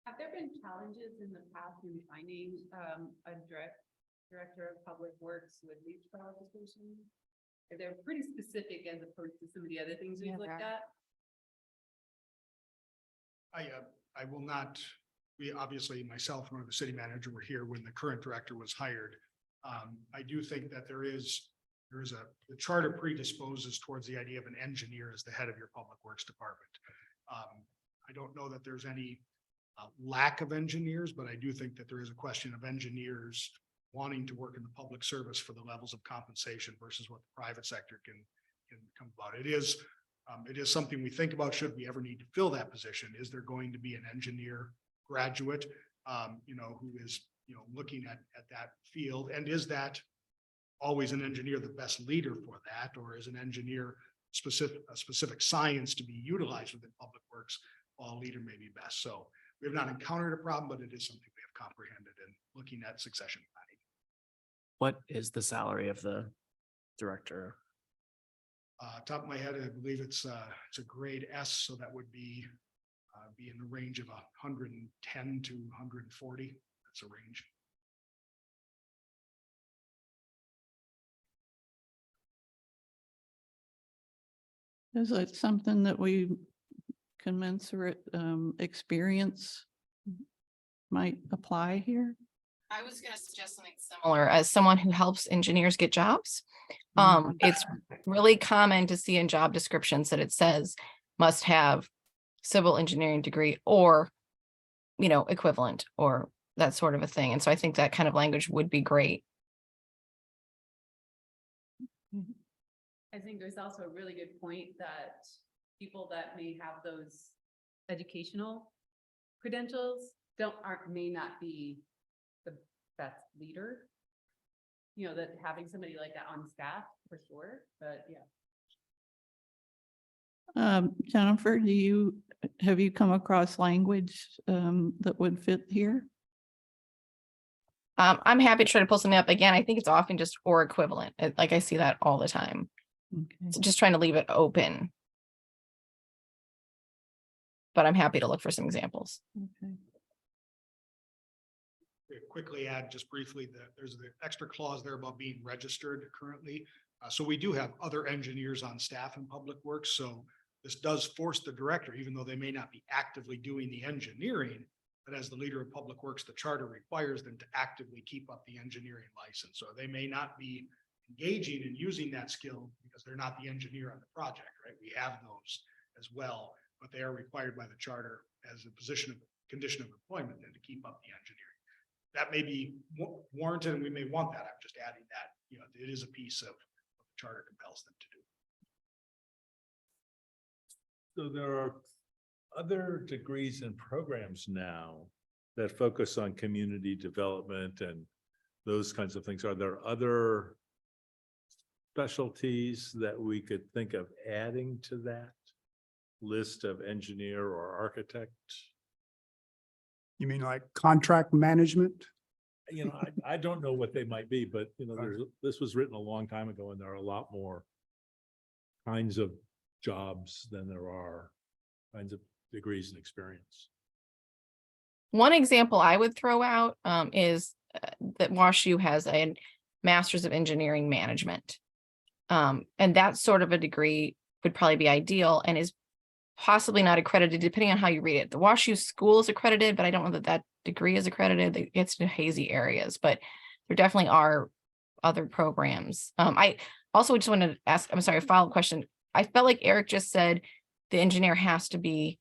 Have there been challenges in the past in finding a director of public works with these qualifications? They're pretty specific as opposed to some of the other things we've looked at. I will not, we obviously, myself and the city manager were here when the current director was hired. I do think that the charter predisposes towards the idea of an engineer as the head of your public works department. I don't know that there's any lack of engineers, but I do think that there is a question of engineers wanting to work in the public service for the levels of compensation versus what the private sector can come about. It is something we think about, should we ever need to fill that position? Is there going to be an engineer graduate, who is, looking at that field? And is that always an engineer the best leader for that? Or is an engineer a specific science to be utilized within public works, while a leader may be best? So we have not encountered a problem, but it is something we have comprehended in looking at succession planning. What is the salary of the director? Top of my head, I believe it's a grade S, so that would be in the range of 110 to 140. That's a range. Is it something that we commensurate experience might apply here? I was gonna suggest something similar. As someone who helps engineers get jobs, it's really common to see in job descriptions that it says must have civil engineering degree or, equivalent or that sort of a thing. And so I think that kind of language would be great. I think there's also a really good point that people that may have those educational credentials may not be the best leader. That having somebody like that on staff for sure, but yeah. Jennifer, have you come across language that would fit here? I'm happy to try to pull something up. Again, I think it's often just or equivalent. Like I see that all the time. Okay. So just trying to leave it open. But I'm happy to look for some examples. Okay. Quickly add just briefly that there's the extra clause there about being registered currently. So we do have other engineers on staff in public works. So this does force the director, even though they may not be actively doing the engineering, but as the leader of public works, the charter requires them to actively keep up the engineering license. So they may not be engaging and using that skill because they're not the engineer on the project, right? We have those as well, but they are required by the charter as a condition of employment then to keep up the engineering. That may be warranted and we may want that. I'm just adding that, it is a piece of charter compels them to do. So there are other degrees and programs now that focus on community development and those kinds of things. Are there other specialties that we could think of adding to that list of engineer or architect? You mean like contract management? You know, I don't know what they might be, but you know, this was written a long time ago and there are a lot more kinds of jobs than there are kinds of degrees and experience. One example I would throw out is that WashU has a Master's of Engineering Management. And that sort of a degree would probably be ideal and is possibly not accredited, depending on how you read it. The WashU school is accredited, but I don't know that that degree is accredited. It gets to hazy areas, but there definitely are other programs. I also just wanted to ask, I'm sorry, a follow-up question. I felt like Eric just said the engineer has to be,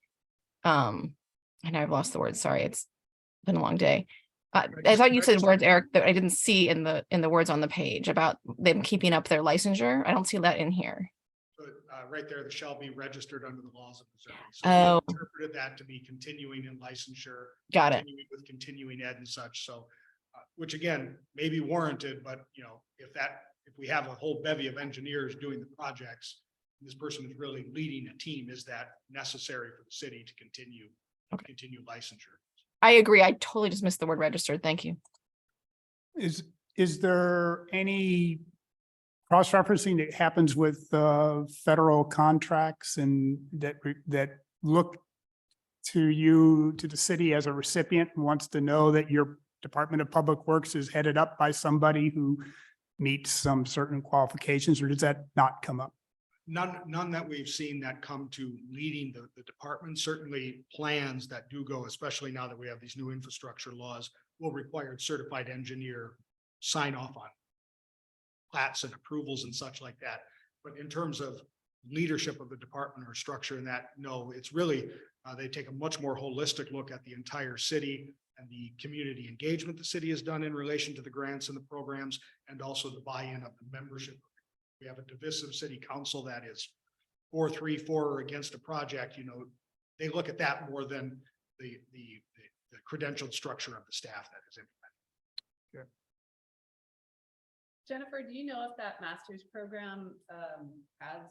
and I've lost the word, sorry, it's been a long day. I thought you said words, Eric, that I didn't see in the words on the page about them keeping up their licensure. I don't see that in here. But right there, the shall be registered under the laws of Missouri. So Oh. we interpreted that to be continuing in licensure. Got it. continuing With continuing ed and such, so, which again, may be warranted, but you know, if we have a whole bevy of engineers doing the projects, this person is really leading a team, is that necessary for the city to continue licensure? I agree. I totally just missed the word registered. Thank you. Is there any cross-referencing that happens with federal contracts and that look to you, to the city as a recipient and wants to know that your Department of Public Works is headed up by somebody who meets some certain qualifications, or does that not come up? None that we've seen that come to leading the department. Certainly plans that do go, especially now that we have these new infrastructure laws, will require certified engineer sign off on plats and approvals and such like that. But in terms of leadership of the department or structure in that, no, it's really, they take a much more holistic look at the entire city and the community engagement the city has done in relation to the grants and the programs, and also the buy-in of the membership. We have a divisive city council that is 4-3, 4 against a project, you know, they look at that more than the credentialed structure of the staff that is implemented. Jennifer, do you know if that master's program has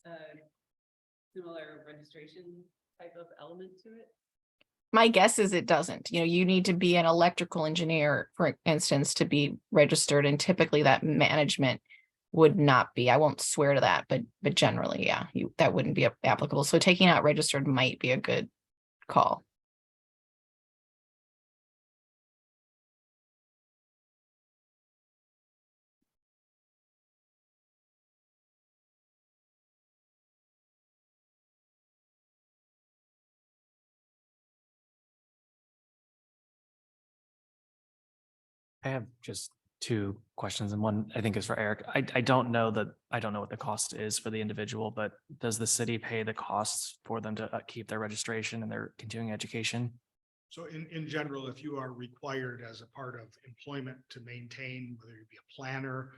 a similar registration type of element to it? My guess is it doesn't. You know, you need to be an electrical engineer, for instance, to be registered, and typically that management would not be. I won't swear to that, but generally, yeah, that wouldn't be applicable. So taking out registered might be a good call. I have just two questions, and one I think is for Eric. I don't know what the cost is for the individual, but does the city pay the costs for them to keep their registration and their continuing education? So in general, if you are required as a part of employment to maintain, whether you be a planner,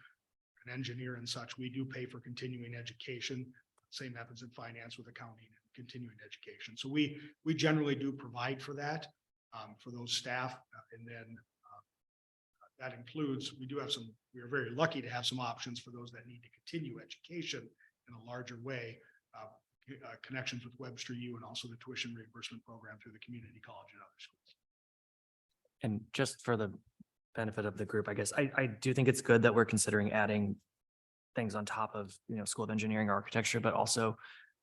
an engineer and such, we do pay for continuing education. Same happens in finance with accounting and continuing education. So we generally do provide for that for those staff. And then that includes, we are very lucky to have some options for those that need to continue education in a larger way. Connections with Webster U and also the tuition reimbursement program through the community college and other schools. And just for the benefit of the group, I guess, I do think it's good that we're considering adding things on top of, School of Engineering or Architecture, but also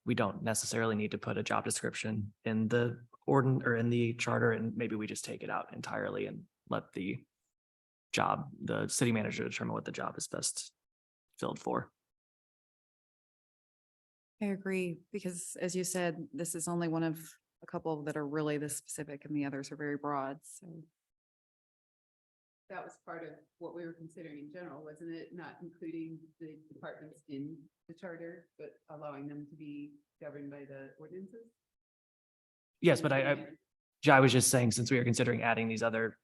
we don't necessarily need to put a job description in the or in the charter, and maybe we just take it out entirely and let the city manager determine what the job is best filled for. I agree, because as you said, this is only one of a couple that are really this specific and the others are very broad, so. That was part of what we were considering in general, wasn't it? Not including the departments in the charter, but allowing them to be governed by the ordinances? Yes, but I was just saying, since we are considering adding these other,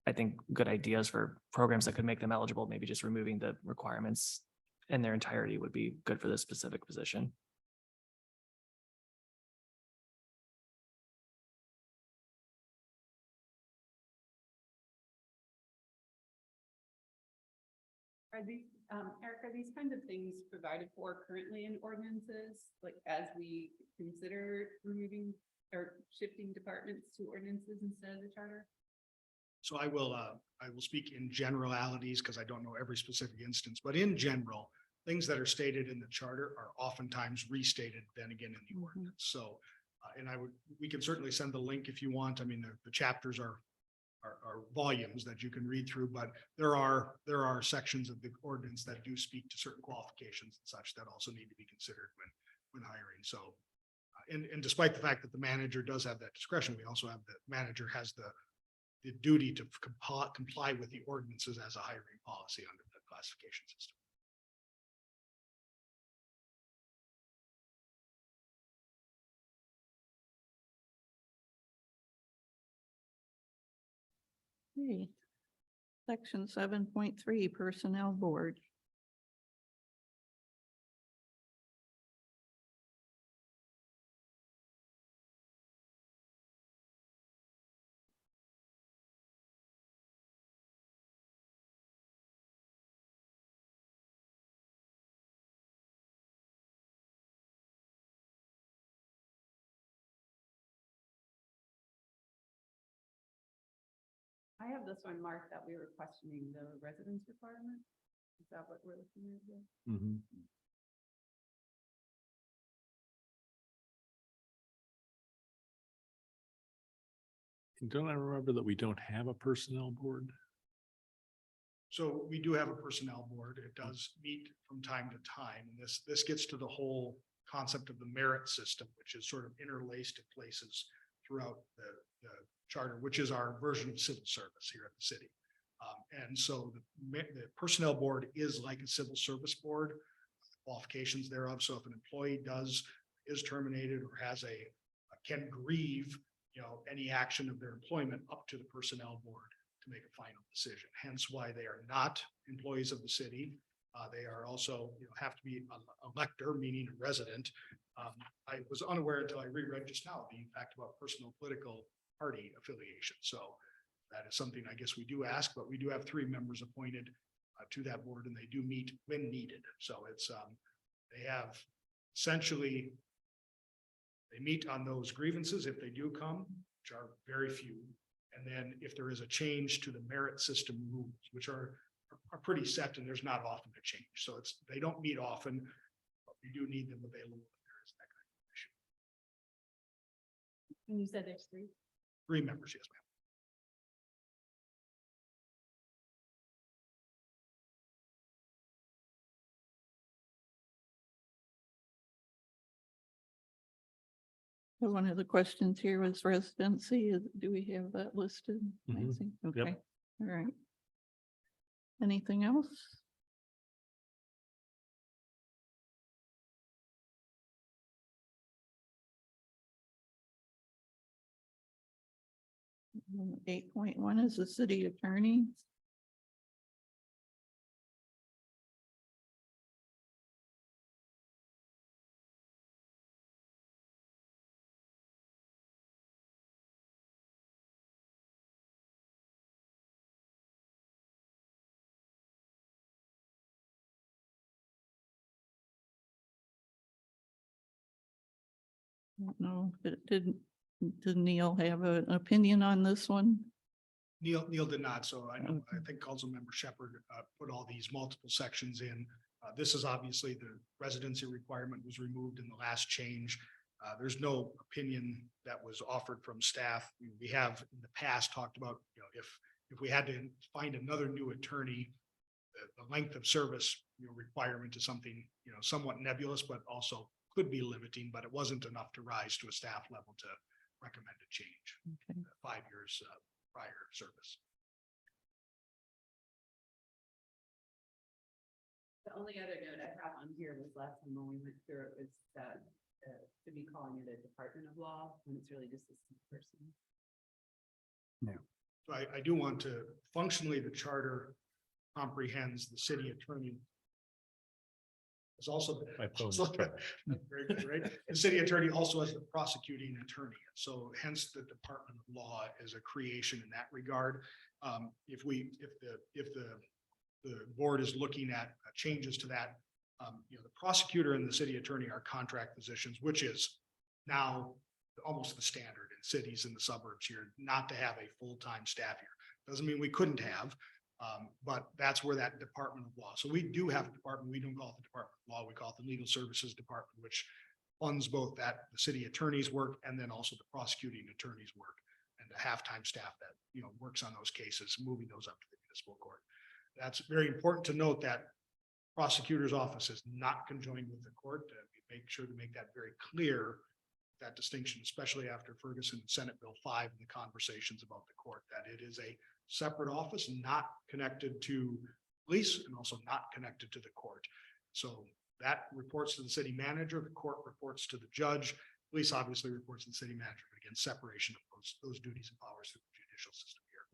I think, good ideas for programs that could make them eligible, maybe just removing the requirements in their entirety would be good for this specific position. Are these, Eric, are these kinds of things provided for currently in ordinances, like as we consider removing or shifting departments to ordinances instead of the charter? So I will speak in generalities because I don't know every specific instance, but in general, things that are stated in the charter are oftentimes restated then again in the Mhm. ordinance. So, and we can certainly send the link if you want. I mean, the chapters are volumes that you can read through, but there are sections of the ordinance that do speak to certain qualifications and such that also need to be considered when hiring. So, and despite the fact that the manager does have that discretion, we also have the manager has the duty to comply with the ordinances as a hiring policy under the classification system. Okay. Section 7.3 Personnel Board. I have this one marked that we were questioning the residence requirement. Is that what we're looking at here? Mhm. And don't I remember that we don't have a personnel board? So we do have a personnel board. It does meet from time to time. And this gets to the whole concept of the merit system, which is sort of interlaced at places throughout the charter, which is our version of civil service here at the city. And so the personnel board is like a civil service board, qualifications thereof. So if an employee is terminated or can grieve, any action of their employment up to the personnel board to make a final decision. Hence why they are not employees of the city. They are also, have to be an elector, meaning a resident. I was unaware until I reread just now the fact about personal political party affiliation. So that is something I guess we do ask, but we do have 3 members appointed to that board and they do meet when needed. So it's, they have essentially, they meet on those grievances if they do come, which are very few. And then if there is a change to the merit system rules, which are pretty set and there's not often a change. So they don't meet often, but we do need them available if there is that kind of issue. And you said there's 3? 3 members, yes, ma'am. So one of the questions here was residency. Do we have that listed? I Mhm. see. Yep. Okay, all right. Anything else? Mm, 8.1 is the city attorney. Don't know, did Neil have an opinion on this one? Neil did not. So I Okay. think Councilmember Shepherd put all these multiple sections in. This is obviously the residency requirement was removed in the last change. There's no opinion that was offered from staff. We have in the past talked about, if we had to find another new attorney, the length of service, requirement is something, somewhat nebulous, but also could be limiting, but it wasn't enough to rise to a staff level to recommend a change. Okay. 5 years prior service. The only other note I have on here was last time when we went through it was that to be calling it a Department of Law when it's really just a person. So I do want to, functionally, the charter comprehends the city attorney It's also. My phone's also- charged. Very good, right? The city attorney also has the prosecuting attorney. So hence the Department of Law is a creation in that regard. If the board is looking at changes to that, the prosecutor and the city attorney are contract positions, which is now almost the standard in cities in the suburbs here, not to have a full-time staff here. Doesn't mean we couldn't have, but that's where that Department of Law. So we do have a department. We don't call it the Department of Law. We call it the Legal Services Department, which funds both the city attorney's work and then also the prosecuting attorney's work and the halftime staff that, works on those cases, moving those up to the municipal court. That's very important to note that prosecutor's office is not conjoined with the court. We make sure to make that very clear, that distinction, especially after Ferguson and Senate Bill 5 and the conversations about the court, that it is a separate office, not connected to police and also not connected to the court. So that reports to the city manager, the court reports to the judge, police obviously reports to the city manager, but again, separation of those duties and powers through the judicial system here.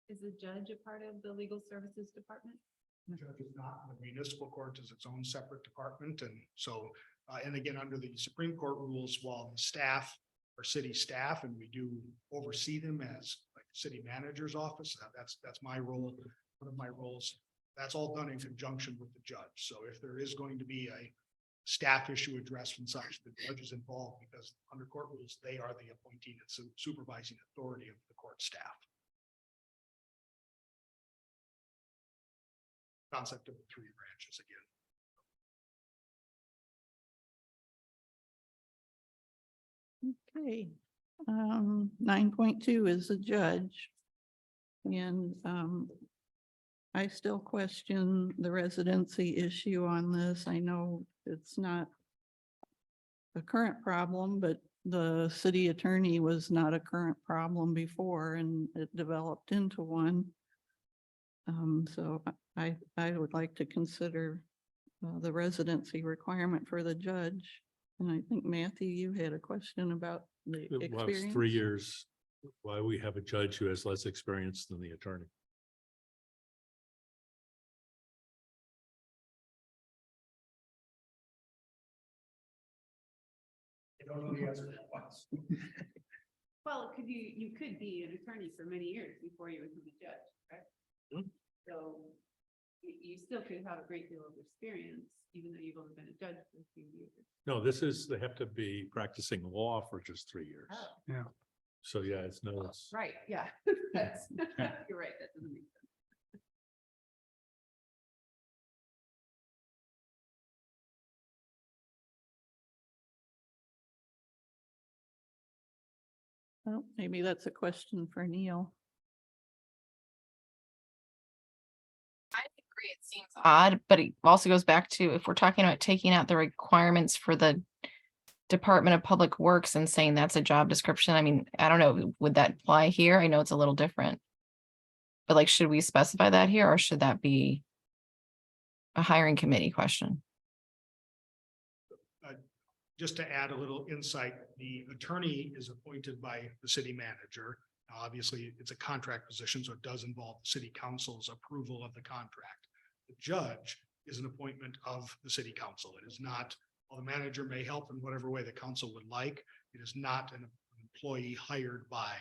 Is the judge a part of the legal services department? Judge is not, the municipal court is its own separate department. And so, and again, under the Supreme Court rules, while the staff are city staff and we do oversee them as like the city manager's office, that's my role, one of my roles. That's all done in conjunction with the judge. So if there is going to be a staff issue addressed from such, the judge is involved because under court rules, they are the appointing and supervising authority of the court staff. Concept of the three branches again. Okay. 9.2 is a judge. And I still question the residency issue on this. I know it's not a current problem, but the city attorney was not a current problem before and it developed into one. So I would like to consider the residency requirement for the judge. And I think Matthew, you had a question about the Well, it's experience. 3 years. Why we have a judge who has less experience than the attorney? I don't know the answer to that one. Well, you could be an attorney for many years before you become a judge, correct? Hmm. So you still could have a great deal of experience, even though you've only been a judge for a few years. No, they have to be practicing law for just 3 years. Oh. Yeah. So yeah, it's no. Right, yeah. That's- You're right, that doesn't make sense. Well, maybe that's a question for Neil. I agree, it seems odd, but it also goes back to if we're talking about taking out the requirements for the Department of Public Works and saying that's a job description. I mean, I don't know, would that apply here? I know it's a little different. But like, should we specify that here or should that be a hiring committee question? Just to add a little insight, the attorney is appointed by the city manager. Now, obviously, it's a contract position, so it does involve the city council's approval of the contract. The judge is an appointment of the city council. It is not, while the manager may help in whatever way the council would like, it is not an employee hired by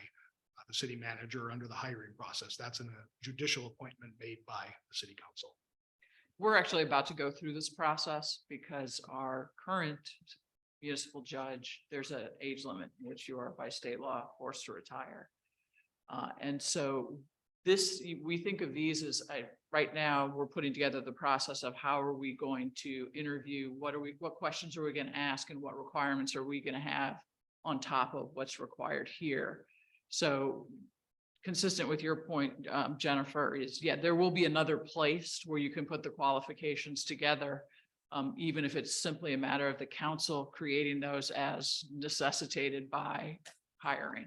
the city manager under the hiring process. That's a judicial appointment made by the city council. We're actually about to go through this process because our current municipal judge, there's an age limit in which you are by state law forced to retire. And so this, we think of these as, right now, we're putting together the process of how are we going to interview, what questions are we going to ask and what requirements are we going to have on top of what's required here. So consistent with your point, Jennifer, is there will be another place where you can put the qualifications together. Even if it's simply a matter of the council creating those as necessitated by hiring.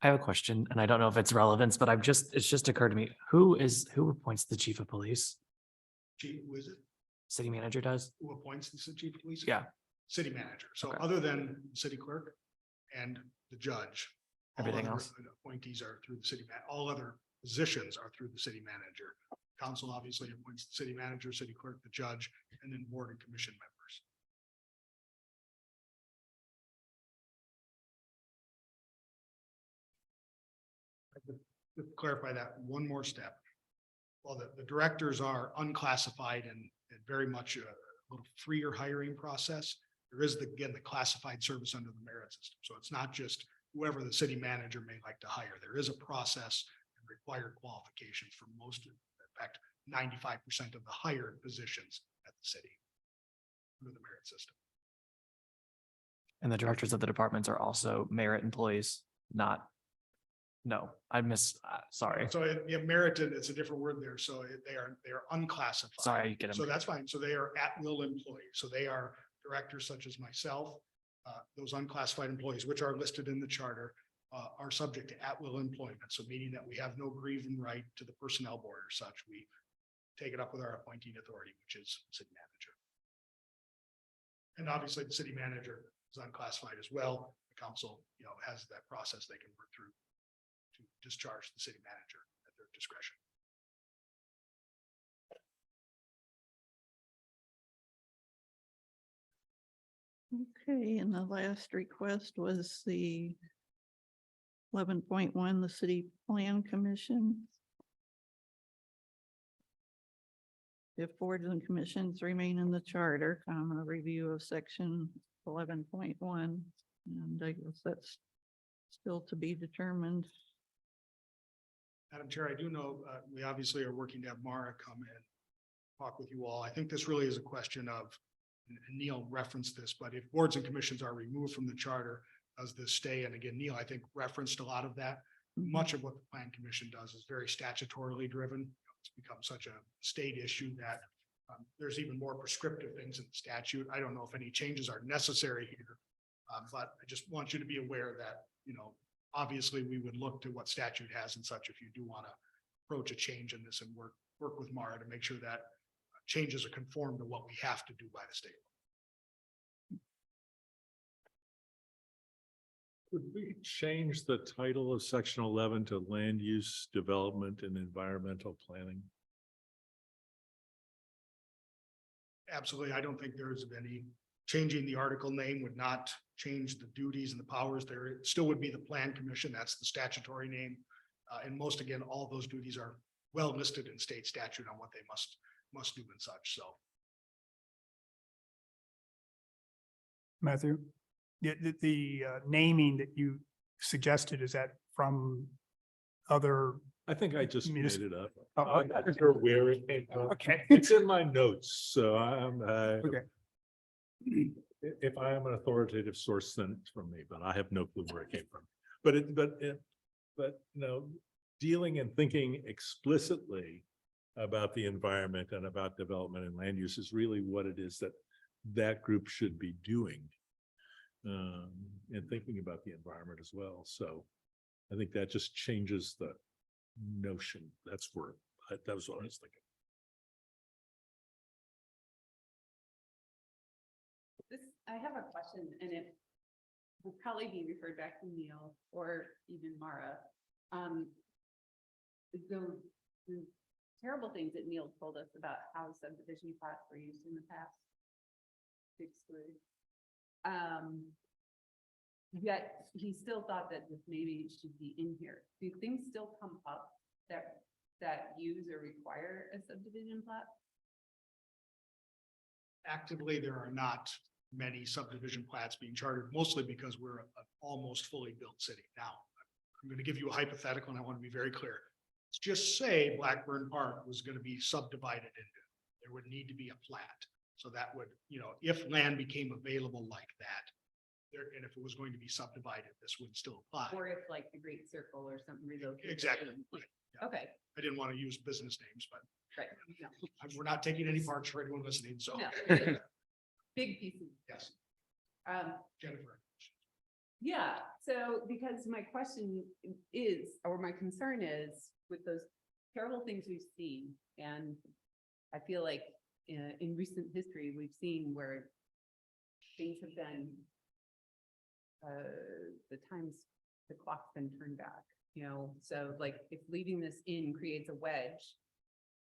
I have a question and I don't know if it's relevance, but it's just occurred to me, who appoints the chief of police? Chief, who is it? City manager does? Who appoints the chief of police? Yeah. City manager. So Okay. other than the city clerk and the judge. all Everything other else. Appointees are through the city, all other positions are through the city manager. Council obviously appoints the city manager, city clerk, the judge, and then board and commission members. To clarify that one more step. Well, the directors are unclassified and very much a little freer hiring process. There is again, the classified service under the merit system. So it's not just whoever the city manager may like to hire. There is a process and required qualifications for most, in fact, 95% of the hired positions at the city under the merit system. And the directors of the departments are also merit employees, not, no, sorry. So merit, it's a different word there. So they are unclassified. Sorry, you get So them. that's fine. So they are at-will employees. So they are directors such as myself. Those unclassified employees, which are listed in the charter, are subject to at-will employment. So meaning that we have no grieving right to the personnel board or such. We take it up with our appointing authority, which is city manager. And obviously the city manager is unclassified as well. The council, has that process they can work through to discharge the city manager at their discretion. Okay, and the last request was the 11.1, the city plan commission. If boards and commissions remain in the charter, a review of section 11.1, and I guess that's still to be determined. Madam Chair, I do know, we obviously are working to have Mara come and talk with you all. I think this really is a question of, and Neil referenced this, but if boards and commissions are removed from the charter, does this stay? And again, Neil, I think referenced a lot of that. Much of what the plan commission does is very statutorily driven. It's become such a state issue that there's even more prescriptive things in the statute. I don't know if any changes are necessary here. But I just want you to be aware that, obviously we would look to what statute has and such if you do want to approach a change in this and work with Mara to make sure that changes are conformed to what we have to do by the state. Could we change the title of section 11 to land use development and environmental planning? Absolutely. I don't think there's any changing the article name would not change the duties and the powers there. It still would be the plan commission. That's the statutory name. And most, again, all those duties are well listed in state statute on what they must do and such. So Matthew, the naming that you suggested, is that from other? I think I just made it up. Oh, I'm not sure where it came from. Okay. It's in my notes, so I'm, Okay. if I am an authoritative source, then it's from me, but I have no clue where it came from. But no, dealing and thinking explicitly about the environment and about development and land use is really what it is that group should be doing. And thinking about the environment as well. So I think that just changes the notion. That was what I was thinking. I have a question, and it will probably be referred back to Neil or even Mara. The terrible things that Neil told us about how subdivision plots were used in the past to exclude. Yet he still thought that this maybe should be in here. Do things still come up that use or require a subdivision plat? actively, there are not many subdivision plats being chartered, mostly because we're an almost fully built city. Now, I'm going to give you a hypothetical and I want to be very clear. Let's just say Blackburn Park was going to be subdivided into, there would need to be a plat. So that would, if land became available like that, and if it was going to be subdivided, this would still apply. Or if like the Great Circle or something relocated. Exactly. Yeah. Okay, I didn't want to use business names, but right. No, we're not taking any parts for anyone listening, so. No. Big pieces. Yes, Um, Jennifer. Yeah, so because my question is, or my concern is with those terrible things we've seen and I feel like in recent history, we've seen where things have been, the clock's been turned back, so like if leaving this in creates a wedge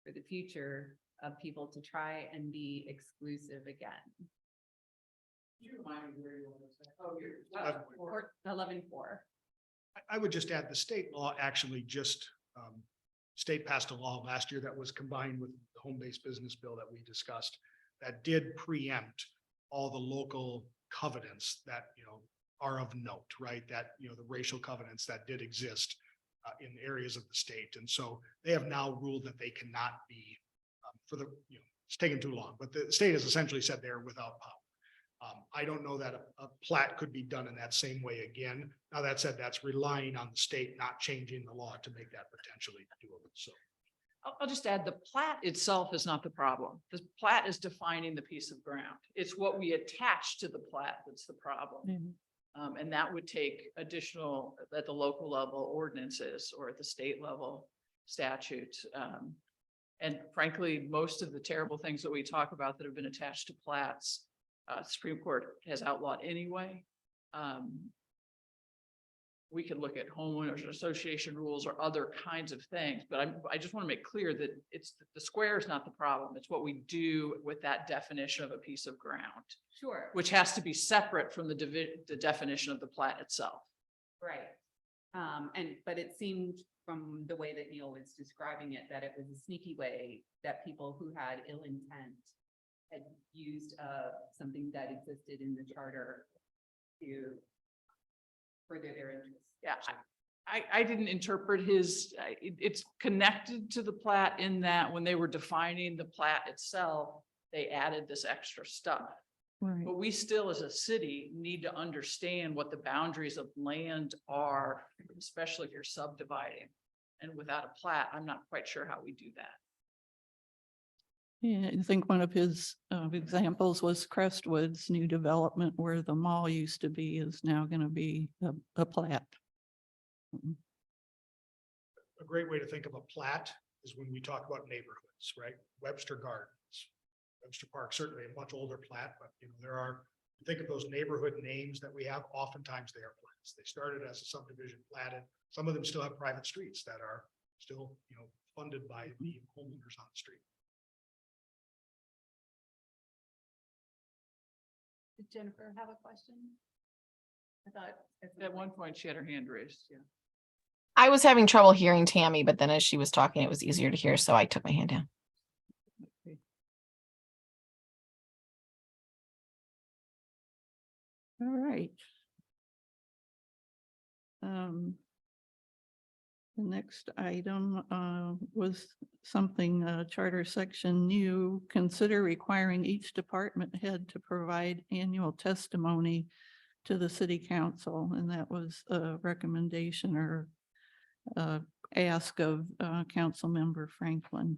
for the future of people to try and be exclusive again. You remind me where you want to say, oh, you're. 11.4. I would just add the state law actually just, state passed a law last year that was combined with the home-based business bill that we discussed that did preempt all the local covenants that, are of note, right? That, the racial covenants that did exist in areas of the state. And so they have now ruled that they cannot be it's taken too long, but the state has essentially said they're without power. I don't know that a plat could be done in that same way again. Now, that said, that's relying on the state not changing the law to make that potentially doable. So I'll just add, the plat itself is not the problem. The plat is defining the piece of ground. It's what we attach to the plat that's the problem. And that would take additional, at the local level ordinances or at the state level statutes. And frankly, most of the terrible things that we talk about that have been attached to plats, Supreme Court has outlawed anyway. We could look at homeowners association rules or other kinds of things, but I just want to make clear that the square is not the problem. It's what we do with that definition of a piece of ground, Sure. which has to be separate from the definition of the plat itself. Right. But it seemed from the way that Neil was describing it, that it was a sneaky way that people who had ill intent had used something that existed in the charter to further their interests. Yeah, I didn't interpret it's connected to the plat in that when they were defining the plat itself, they added this extra stuff. Right. But we still, as a city, need to understand what the boundaries of land are, especially if you're subdividing. And without a plat, I'm not quite sure how we do that. Yeah, I think one of his examples was Crestwood's new development where the mall used to be is now going to be a plat. a great way to think of a plat is when we talk about neighborhoods, right? Webster Gardens, Webster Park, certainly a much older plat, but there are, think of those neighborhood names that we have, oftentimes they are plats. They started as a subdivision platted. Some of them still have private streets that are still, funded by the homeowners on the street. Did Jennifer have a question? I thought. At one point, she had her hand raised, yeah. I was having trouble hearing Tammy, but then as she was talking, it was easier to hear, so I took my hand down. All right. The next item was something charter section new, consider requiring each department head to provide annual testimony to the city council. And that was a recommendation or ask of council member Franklin.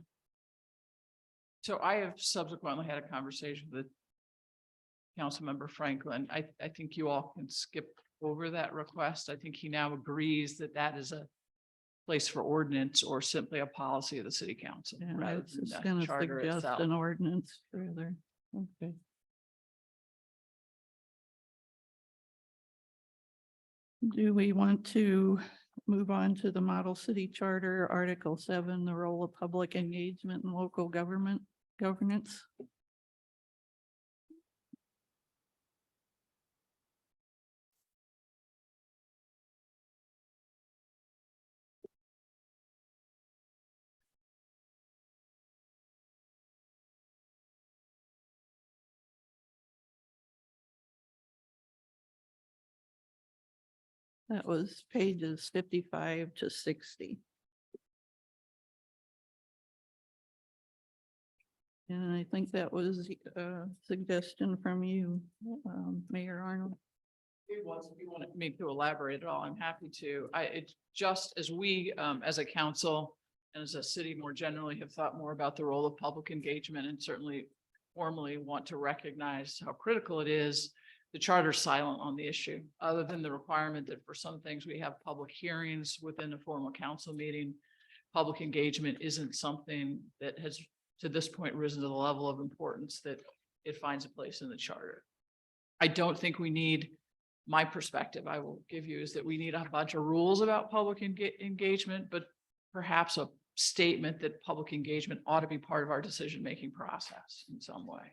So I have subsequently had a conversation with Councilmember Franklin. I think you all can skip over that request. I think he now agrees that that is a place for ordinance or simply a policy of the city council. Yeah, I rather was than just the going to charter suggest itself. an ordinance further. Okay. Do we want to move on to the model city charter, Article 7, the role of public engagement in local governance? That was pages 55 to 60. And I think that was a suggestion from you, Mayor Arnold. If you want me to elaborate at all, I'm happy to. It's just as we, as a council and as a city more generally have thought more about the role of public engagement and certainly formally want to recognize how critical it is. The charter's silent on the issue, other than the requirement that for some things we have public hearings within a formal council meeting. Public engagement isn't something that has to this point risen to the level of importance that it finds a place in the charter. I don't think we need, my perspective I will give you is that we need a bunch of rules about public engagement, but perhaps a statement that public engagement ought to be part of our decision-making process in some way.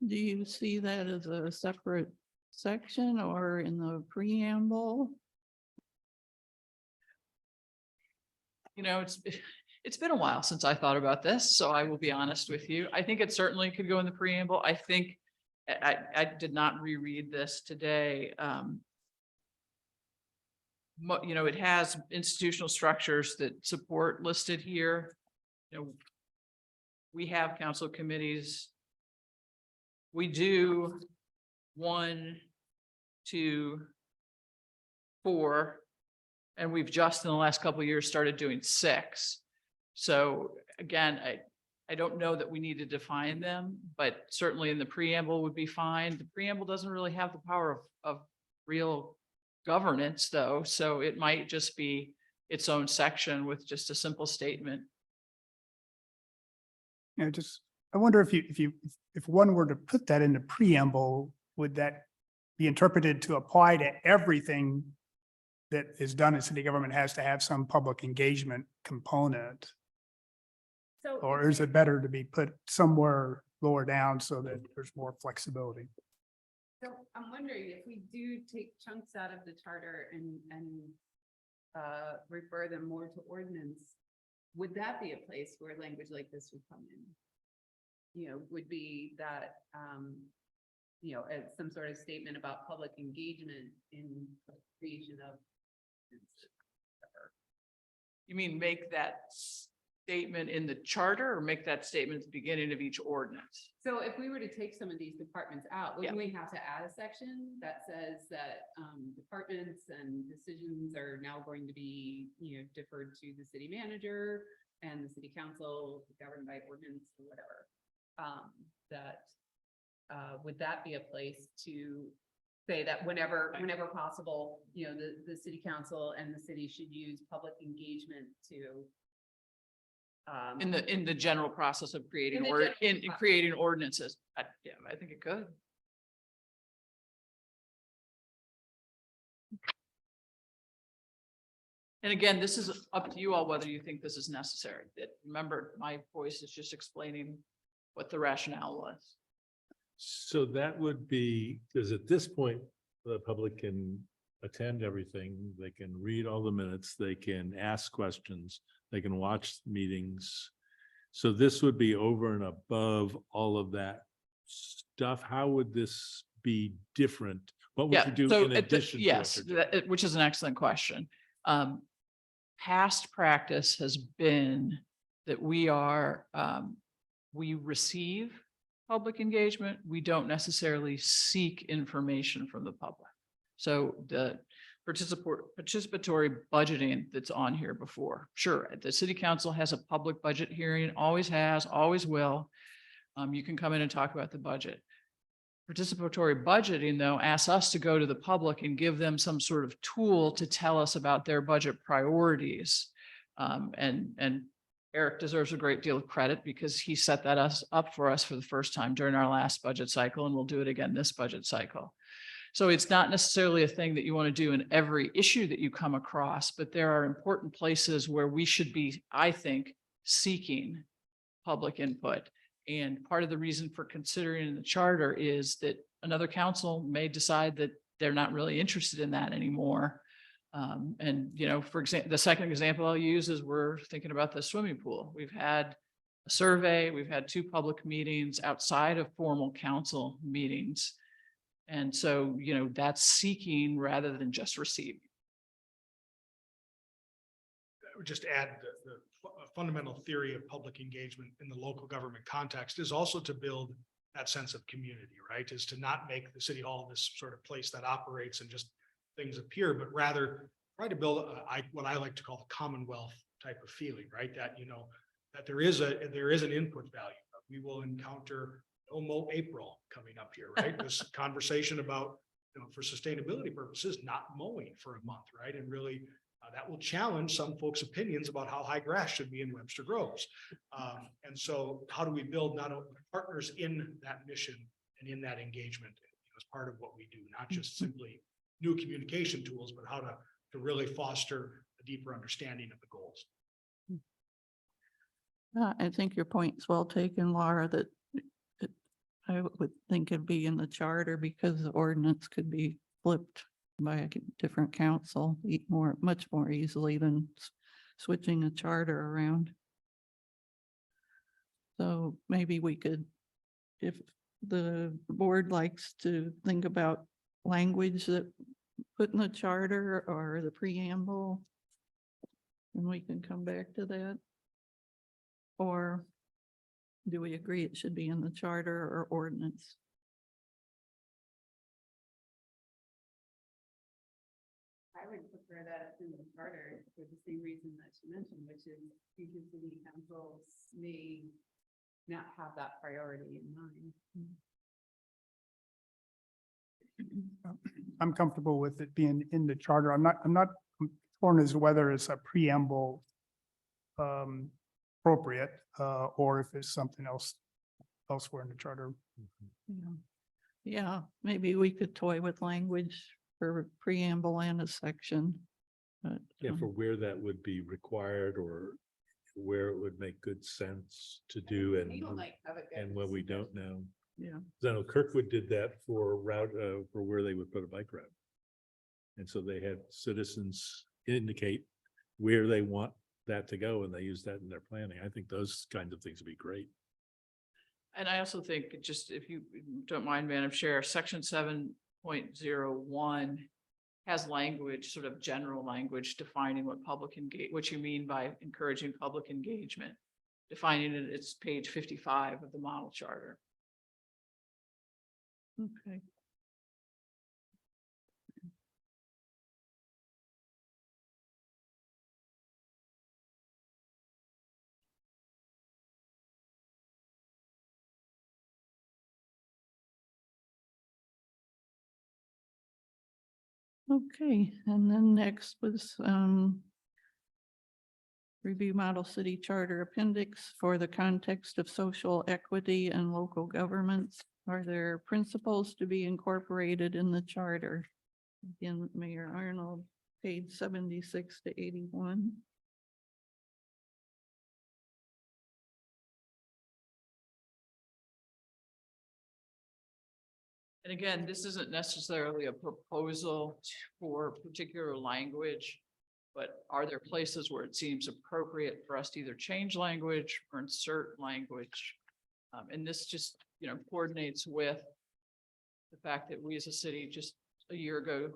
Do you see that as a separate section or in the preamble? You know, it's been a while since I thought about this, so I will be honest with you. I think it certainly could go in the preamble. I think I did not reread this today. You know, it has institutional structures that support listed here. You know, we have council committees. We do 1, 2, 4, and we've just in the last couple of years started doing 6. So again, I don't know that we need to define them, but certainly in the preamble would be fine. The preamble doesn't really have the power of real governance though, so it might just be its own section with just a simple statement. You know, just, I wonder if one were to put that in the preamble, would that be interpreted to apply to everything that is done in city government has to have some public engagement component? So Or is it better to be put somewhere lower down so that there's more flexibility? So I'm wondering if we do take chunks out of the charter and refer them more to ordinance, would that be a place where language like this would come in? You know, would be that, you know, as some sort of statement about public engagement in creation of. You mean make that statement in the charter or make that statement at the beginning of each ordinance? So if we were to take some of these departments out, wouldn't we have to add a section that says that departments and decisions are now going to be, you know, deferred to the city manager and the city council governed by ordinance or whatever? Would that be a place to say that whenever possible, you know, the city council and the city should use public engagement to In the general process of creating In the or general in process. creating ordinances. Yeah, I think it could. And again, this is up to you all whether you think this is necessary. Remember, my voice is just explaining what the rationale was. So that would be, because at this point, the public can attend everything. They can read all the minutes, they can ask questions, they can watch meetings. So this would be over and above all of that stuff. How would this be different? What would Yeah, you do so in addition? to what yes, you're doing? which is an excellent question. Past practice has been that we receive public engagement. We don't necessarily seek information from the public. So the participatory budgeting that's on here before, sure, the city council has a public budget hearing, always has, always will. You can come in and talk about the budget. Participatory budgeting, though, asks us to go to the public and give them some sort of tool to tell us about their budget priorities. And Eric deserves a great deal of credit because he set that up for us for the first time during our last budget cycle, and we'll do it again this budget cycle. So it's not necessarily a thing that you want to do in every issue that you come across, but there are important places where we should be, I think, seeking public input. And part of the reason for considering the charter is that another council may decide that they're not really interested in that anymore. And, you know, for example, the second example I'll use is we're thinking about the swimming pool. We've had a survey, we've had 2 public meetings outside of formal council meetings. And so, you know, that's seeking rather than just receiving. I would just add the fundamental theory of public engagement in the local government context is also to build that sense of community, right? Is to not make the city hall this sort of place that operates and just things appear, but rather try to build what I like to call a commonwealth type of feeling, right? That, you know, that there is an input value. We will encounter Omo April coming up here, right? This conversation about, you know, for sustainability purposes, not mowing for a month, right? And really That will challenge some folks' opinions about how high grass should be in Webster Groves. And so how do we build not only partners in that mission and in that engagement as part of what we do, not just simply new communication tools, but how to really foster a deeper understanding of the goals. I think your point's well taken, Laura, that I would think it'd be in the charter because the ordinance could be flipped by a different council much more easily than switching a charter around. So maybe we could, if the board likes to think about language that put in the charter or the preamble, then we can come back to that. Or do we agree it should be in the charter or ordinance? I would prefer that it's in the charter for the same reason that you mentioned, which is future city councils may not have that priority in mind. I'm comfortable with it being in the charter. I'm not torn as to whether it's a preamble appropriate, or if it's something else elsewhere in the charter. Yeah, maybe we could toy with language for preamble and a section. But, Yeah, for where that would be required or where it would make good sense to do and what we don't know. yeah, I know Kirkwood did that for for where they would put a bike route. And so they had citizens indicate where they want that to go, and they use that in their planning. I think those kinds of things would be great. And I also think, just if you don't mind, Madam Chair, section 7.01 has language, sort of general language defining what you mean by encouraging public engagement. Defining it, it's page 55 of the model charter. okay. Okay, and then next was review model city charter appendix for the context of social equity and local governments. Are there principles to be incorporated in the charter? Again, Mayor Arnold, page 76 to 81. And again, this isn't necessarily a proposal for particular language, but are there places where it seems appropriate for us to either change language or insert language? And this just, coordinates with the fact that we as a city just a year ago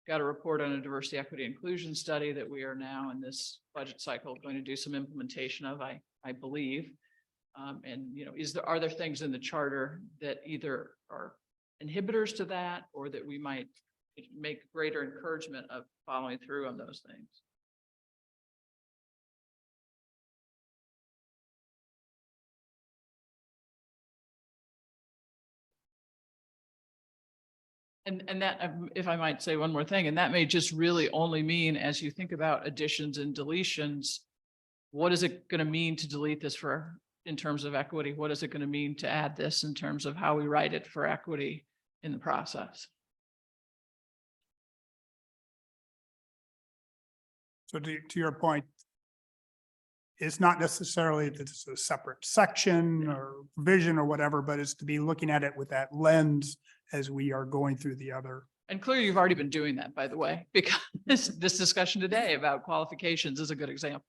got a report on a diversity, equity, inclusion study that we are now in this budget cycle going to do some implementation of, I believe. And, are there things in the charter that either are inhibitors to that, or that we might make greater encouragement of following through on those things? And that, if I might say one more thing, and that may just really only mean, as you think about additions and deletions, what is it going to mean to delete this in terms of equity? What is it going to mean to add this in terms of how we write it for equity in the process? So to your point, it's not necessarily that it's a separate section or vision or whatever, but it's to be looking at it with that lens as we are going through the other. And clearly you've already been doing that, by the way, because this discussion today about qualifications is a good example.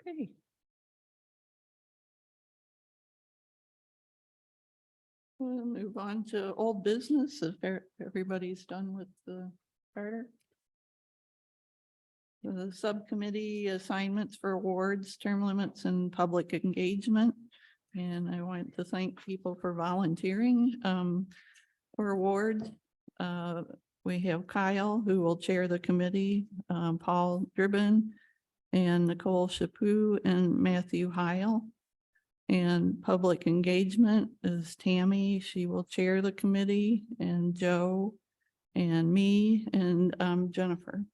Okay. We'll move on to old business if everybody's done with the charter. The subcommittee assignments for awards, term limits, and public engagement. And I want to thank people for volunteering. for awards. We have Kyle, who will chair the committee, Paul Dribbin, and Nicole Chapu, and Matthew Heil. And public engagement is Tammy. She will chair the committee, and Joe, and me, and Jennifer.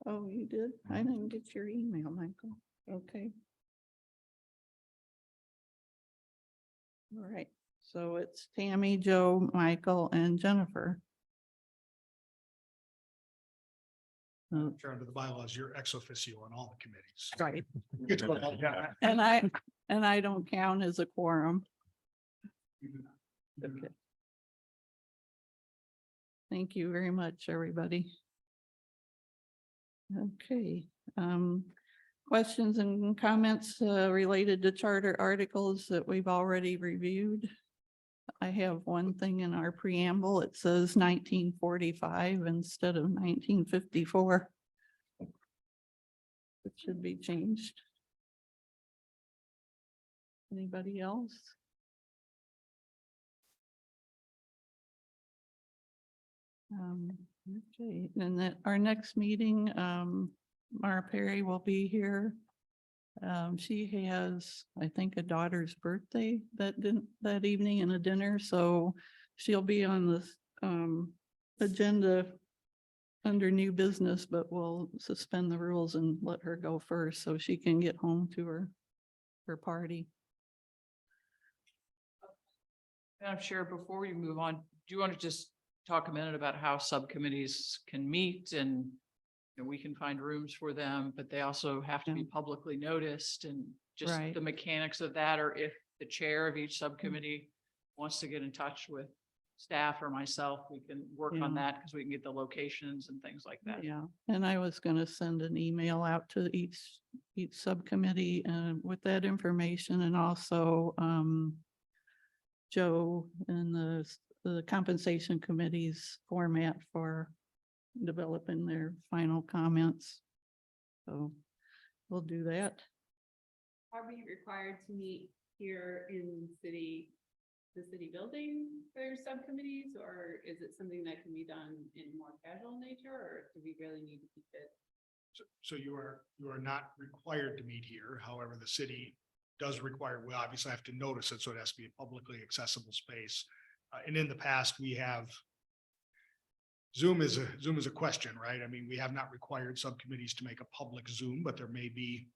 Oh, you did? I didn't get your email, Michael. Okay. All right, so it's Tammy, Joe, Michael, and Jennifer. Chair, under the bylaws, you're ex officio on all the committees. Right. You get to vote on that. And I don't count as a quorum. Okay. Thank you very much, everybody. Okay, questions and comments related to charter articles that we've already reviewed? I have one thing in our preamble. It says 1945 instead of 1954. It should be changed. Anybody else? Okay, and that our next meeting, Mara Perry will be here. She has, I think, a daughter's birthday that evening and a dinner, so she'll be on this agenda under new business, but we'll suspend the rules and let her go first so she can get home to her party. Madam Chair, before we move on, do you want to just talk a minute about how subcommittees can meet and we can find rooms for them, but they also have to be publicly noticed and just Right. the mechanics of that, or if the chair of each subcommittee wants to get in touch with staff or myself, we can work on Yeah. that because we can get the locations and things like that. Yeah, and I was gonna send an email out to each subcommittee with that information, and also Joe and the compensation committee's format for developing their final comments. So we'll do that. Are we required to meet here in the city building for subcommittees, or is it something that can be done in more casual nature, or do we really need to keep it? So you are not required to meet here. However, the city does require, we obviously have to notice it, so it has to be a publicly accessible space. And in the past, we have Zoom is a question, right? I mean, we have not required subcommittees to make a public Zoom, but there may be,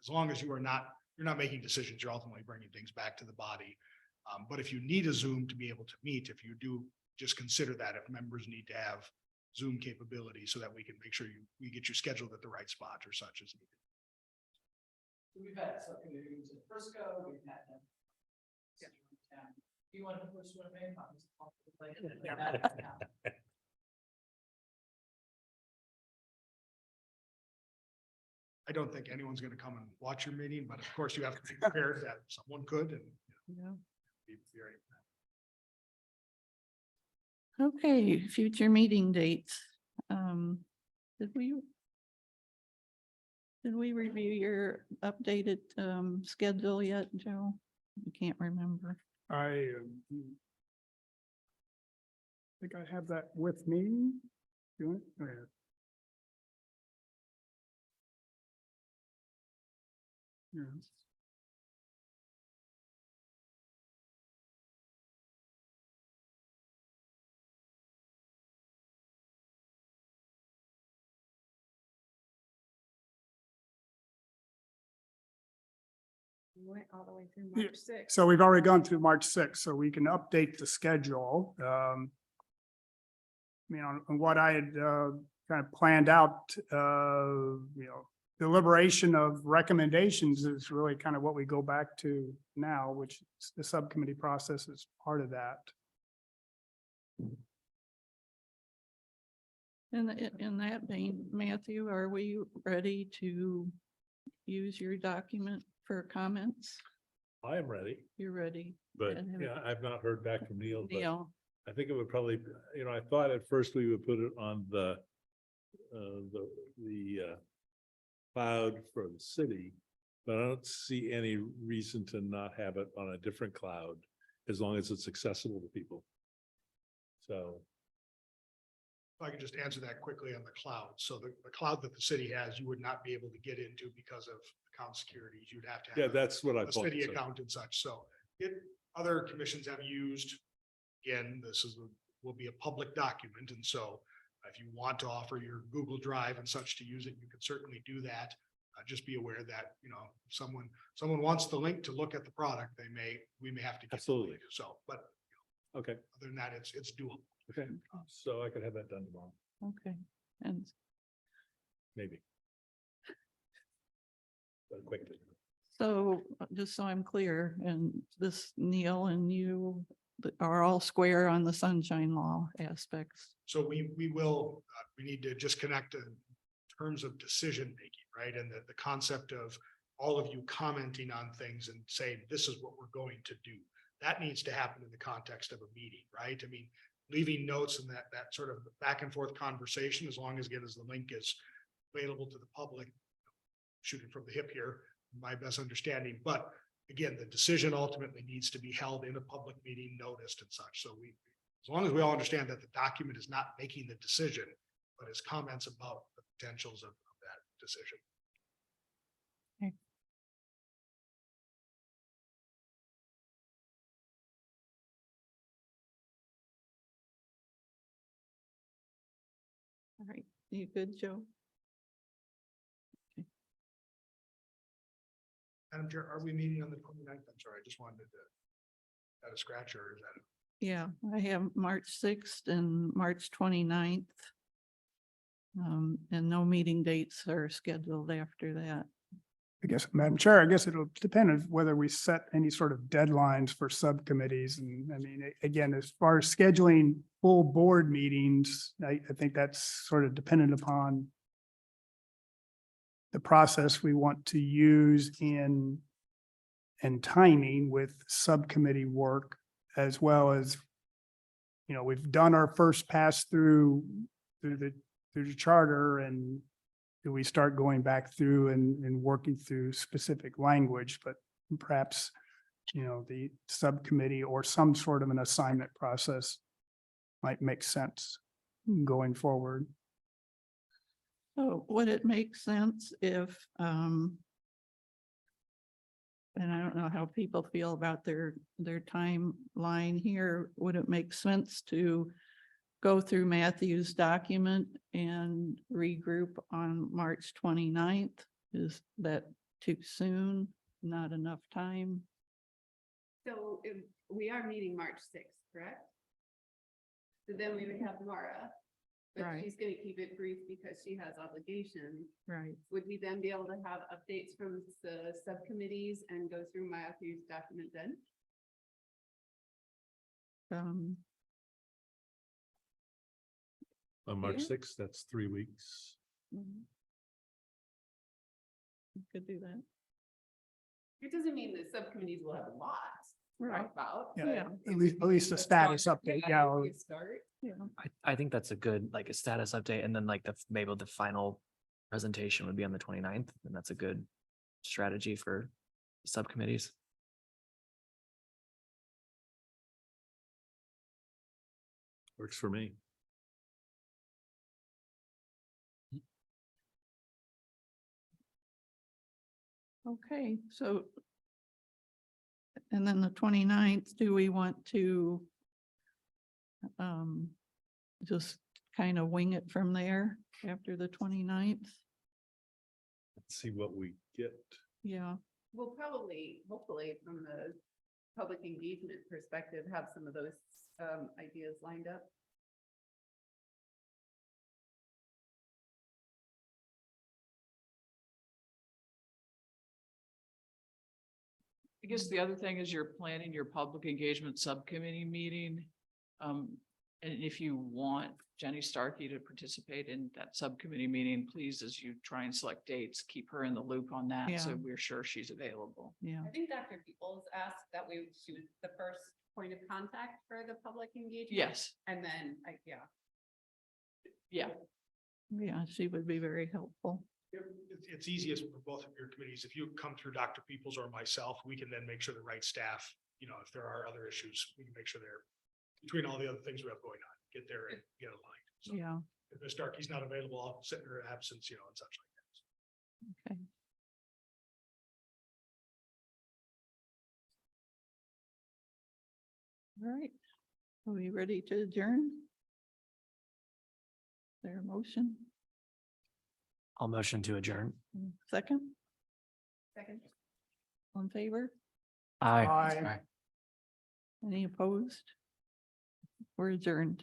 as long as you're not making decisions, you're ultimately bringing things back to the body. But if you need a Zoom to be able to meet, if you do, just consider that if members need to have Zoom capability so that we can make sure we get you scheduled at the right spot or such as needed. We've had subcommittees in Frisco, we've had them. Do you want to push one name? I don't think anyone's going to come and watch your meeting, but of course you have to be prepared that someone could and Yeah. be very. Okay, future meeting dates. Did we review your updated schedule yet, Joe? I can't remember. I think I have that with me. You want it? Go ahead. Yeah. We went all the way through Yeah, March 6th. So we've already gone through March 6th, so we can update the schedule. I mean, on what I had kind of planned out, deliberation of recommendations is really kind of what we go back to now, which the subcommittee process is part of that. In that vein, Matthew, are we ready to use your document for comments? I am ready, You're ready. but And yeah, I've not heard back from Neil, but Neil, I think it would probably, I thought at first we would put it on the cloud for the city, but I don't see any reason to not have it on a different cloud. as long as it's accessible to people. So, If I could just answer that quickly on the cloud. So the cloud that the city has, you would not be able to get into because of account securities. You'd have to have. yeah, that's what I A thought. city so. account and such. So other commissions have used, again, will be a public document. And so if you want to offer your Google Drive and such to use it, you can certainly do that. Just be aware that, you know, if someone wants the link to look at the product, we may have to. get the Absolutely. link. So, but Okay, other than that, it's doable. okay. So I could have that done tomorrow, Okay, and maybe. But quickly. so just so I'm clear, and this Neil and you are all square on the sunshine law aspects. So we need to just connect in terms of decision making, right? And the concept of all of you commenting on things and saying, this is what we're going to do. That needs to happen in the context of a meeting, right? I mean, leaving notes and that sort of back and forth conversation, as long as, again, as the link is available to the public, shooting from the hip here, my best understanding. But again, the decision ultimately needs to be held in a public meeting, noticed and such. So as long as we all understand that the document is not making the decision, but is comments about the potentials of that decision. All right, you good, Joe? Madam Chair, are we meeting on the 29th? I'm sorry, I just wanted to, at a scratch, or is that? Yeah, I have March 6th and March 29th. And no meeting dates are scheduled after that. I guess, Madam Chair, I guess it'll depend on whether we set any sort of deadlines for subcommittees. And I mean, again, as far as scheduling full board meetings, I think that's sort of dependent upon the process we want to use and timing with subcommittee work, as well as, you know, we've done our first pass through the charter, and do we start going back through and working through specific language, but perhaps, you know, the subcommittee or some sort of an assignment process might make sense going forward. So would it make sense if, and I don't know how people feel about their timeline here, would it make sense to go through Matthew's document and regroup on March 29th? Is that too soon? Not enough time? So we are meeting March 6th, correct? So then we would have Mara, but Right. she's gonna keep it brief because she has obligations. Right. Would we then be able to have updates from the subcommittees and go through Matthew's document then? On March Yeah. 6th, that's 3 weeks. Mhm. We could do that. It doesn't mean that subcommittees will have lots to Right. talk about. Yeah, but at least a status update, yeah. if we Start. Yeah. I think that's a good, like a status update, and then like maybe the final presentation would be on the 29th, and that's a good strategy for subcommittees. Works for me. Okay, so. And then the 29th, do we want to just kind of wing it from there after the 29th? Let's see what we get. Yeah, We'll probably, hopefully, from the public engagement perspective, have some of those ideas lined up. I guess the other thing is you're planning your public engagement subcommittee meeting. And if you want Jenny Starkey to participate in that subcommittee meeting, please, as you try and select dates, keep her in the loop on that, so Yeah. we're sure she's available. yeah, I think Dr. Peoples asked that she was the first point of contact for the public engagement. Yes, And then, yeah. yeah. yeah, she would be very helpful. It's easiest for both of your committees. If you come through Dr. Peoples or myself, we can then make sure the right staff you know, if there are other issues, we can make sure they're between all the other things we have going on, get there and get aligned. So Yeah, if Ms. Starkey's not available, I'll sit in her absence, you know, and such like that. okay. All right, are we ready to adjourn? Is there a motion? I'll motion to adjourn. Second? Second. On favor? Aye. Aye. Any opposed? We're adjourned.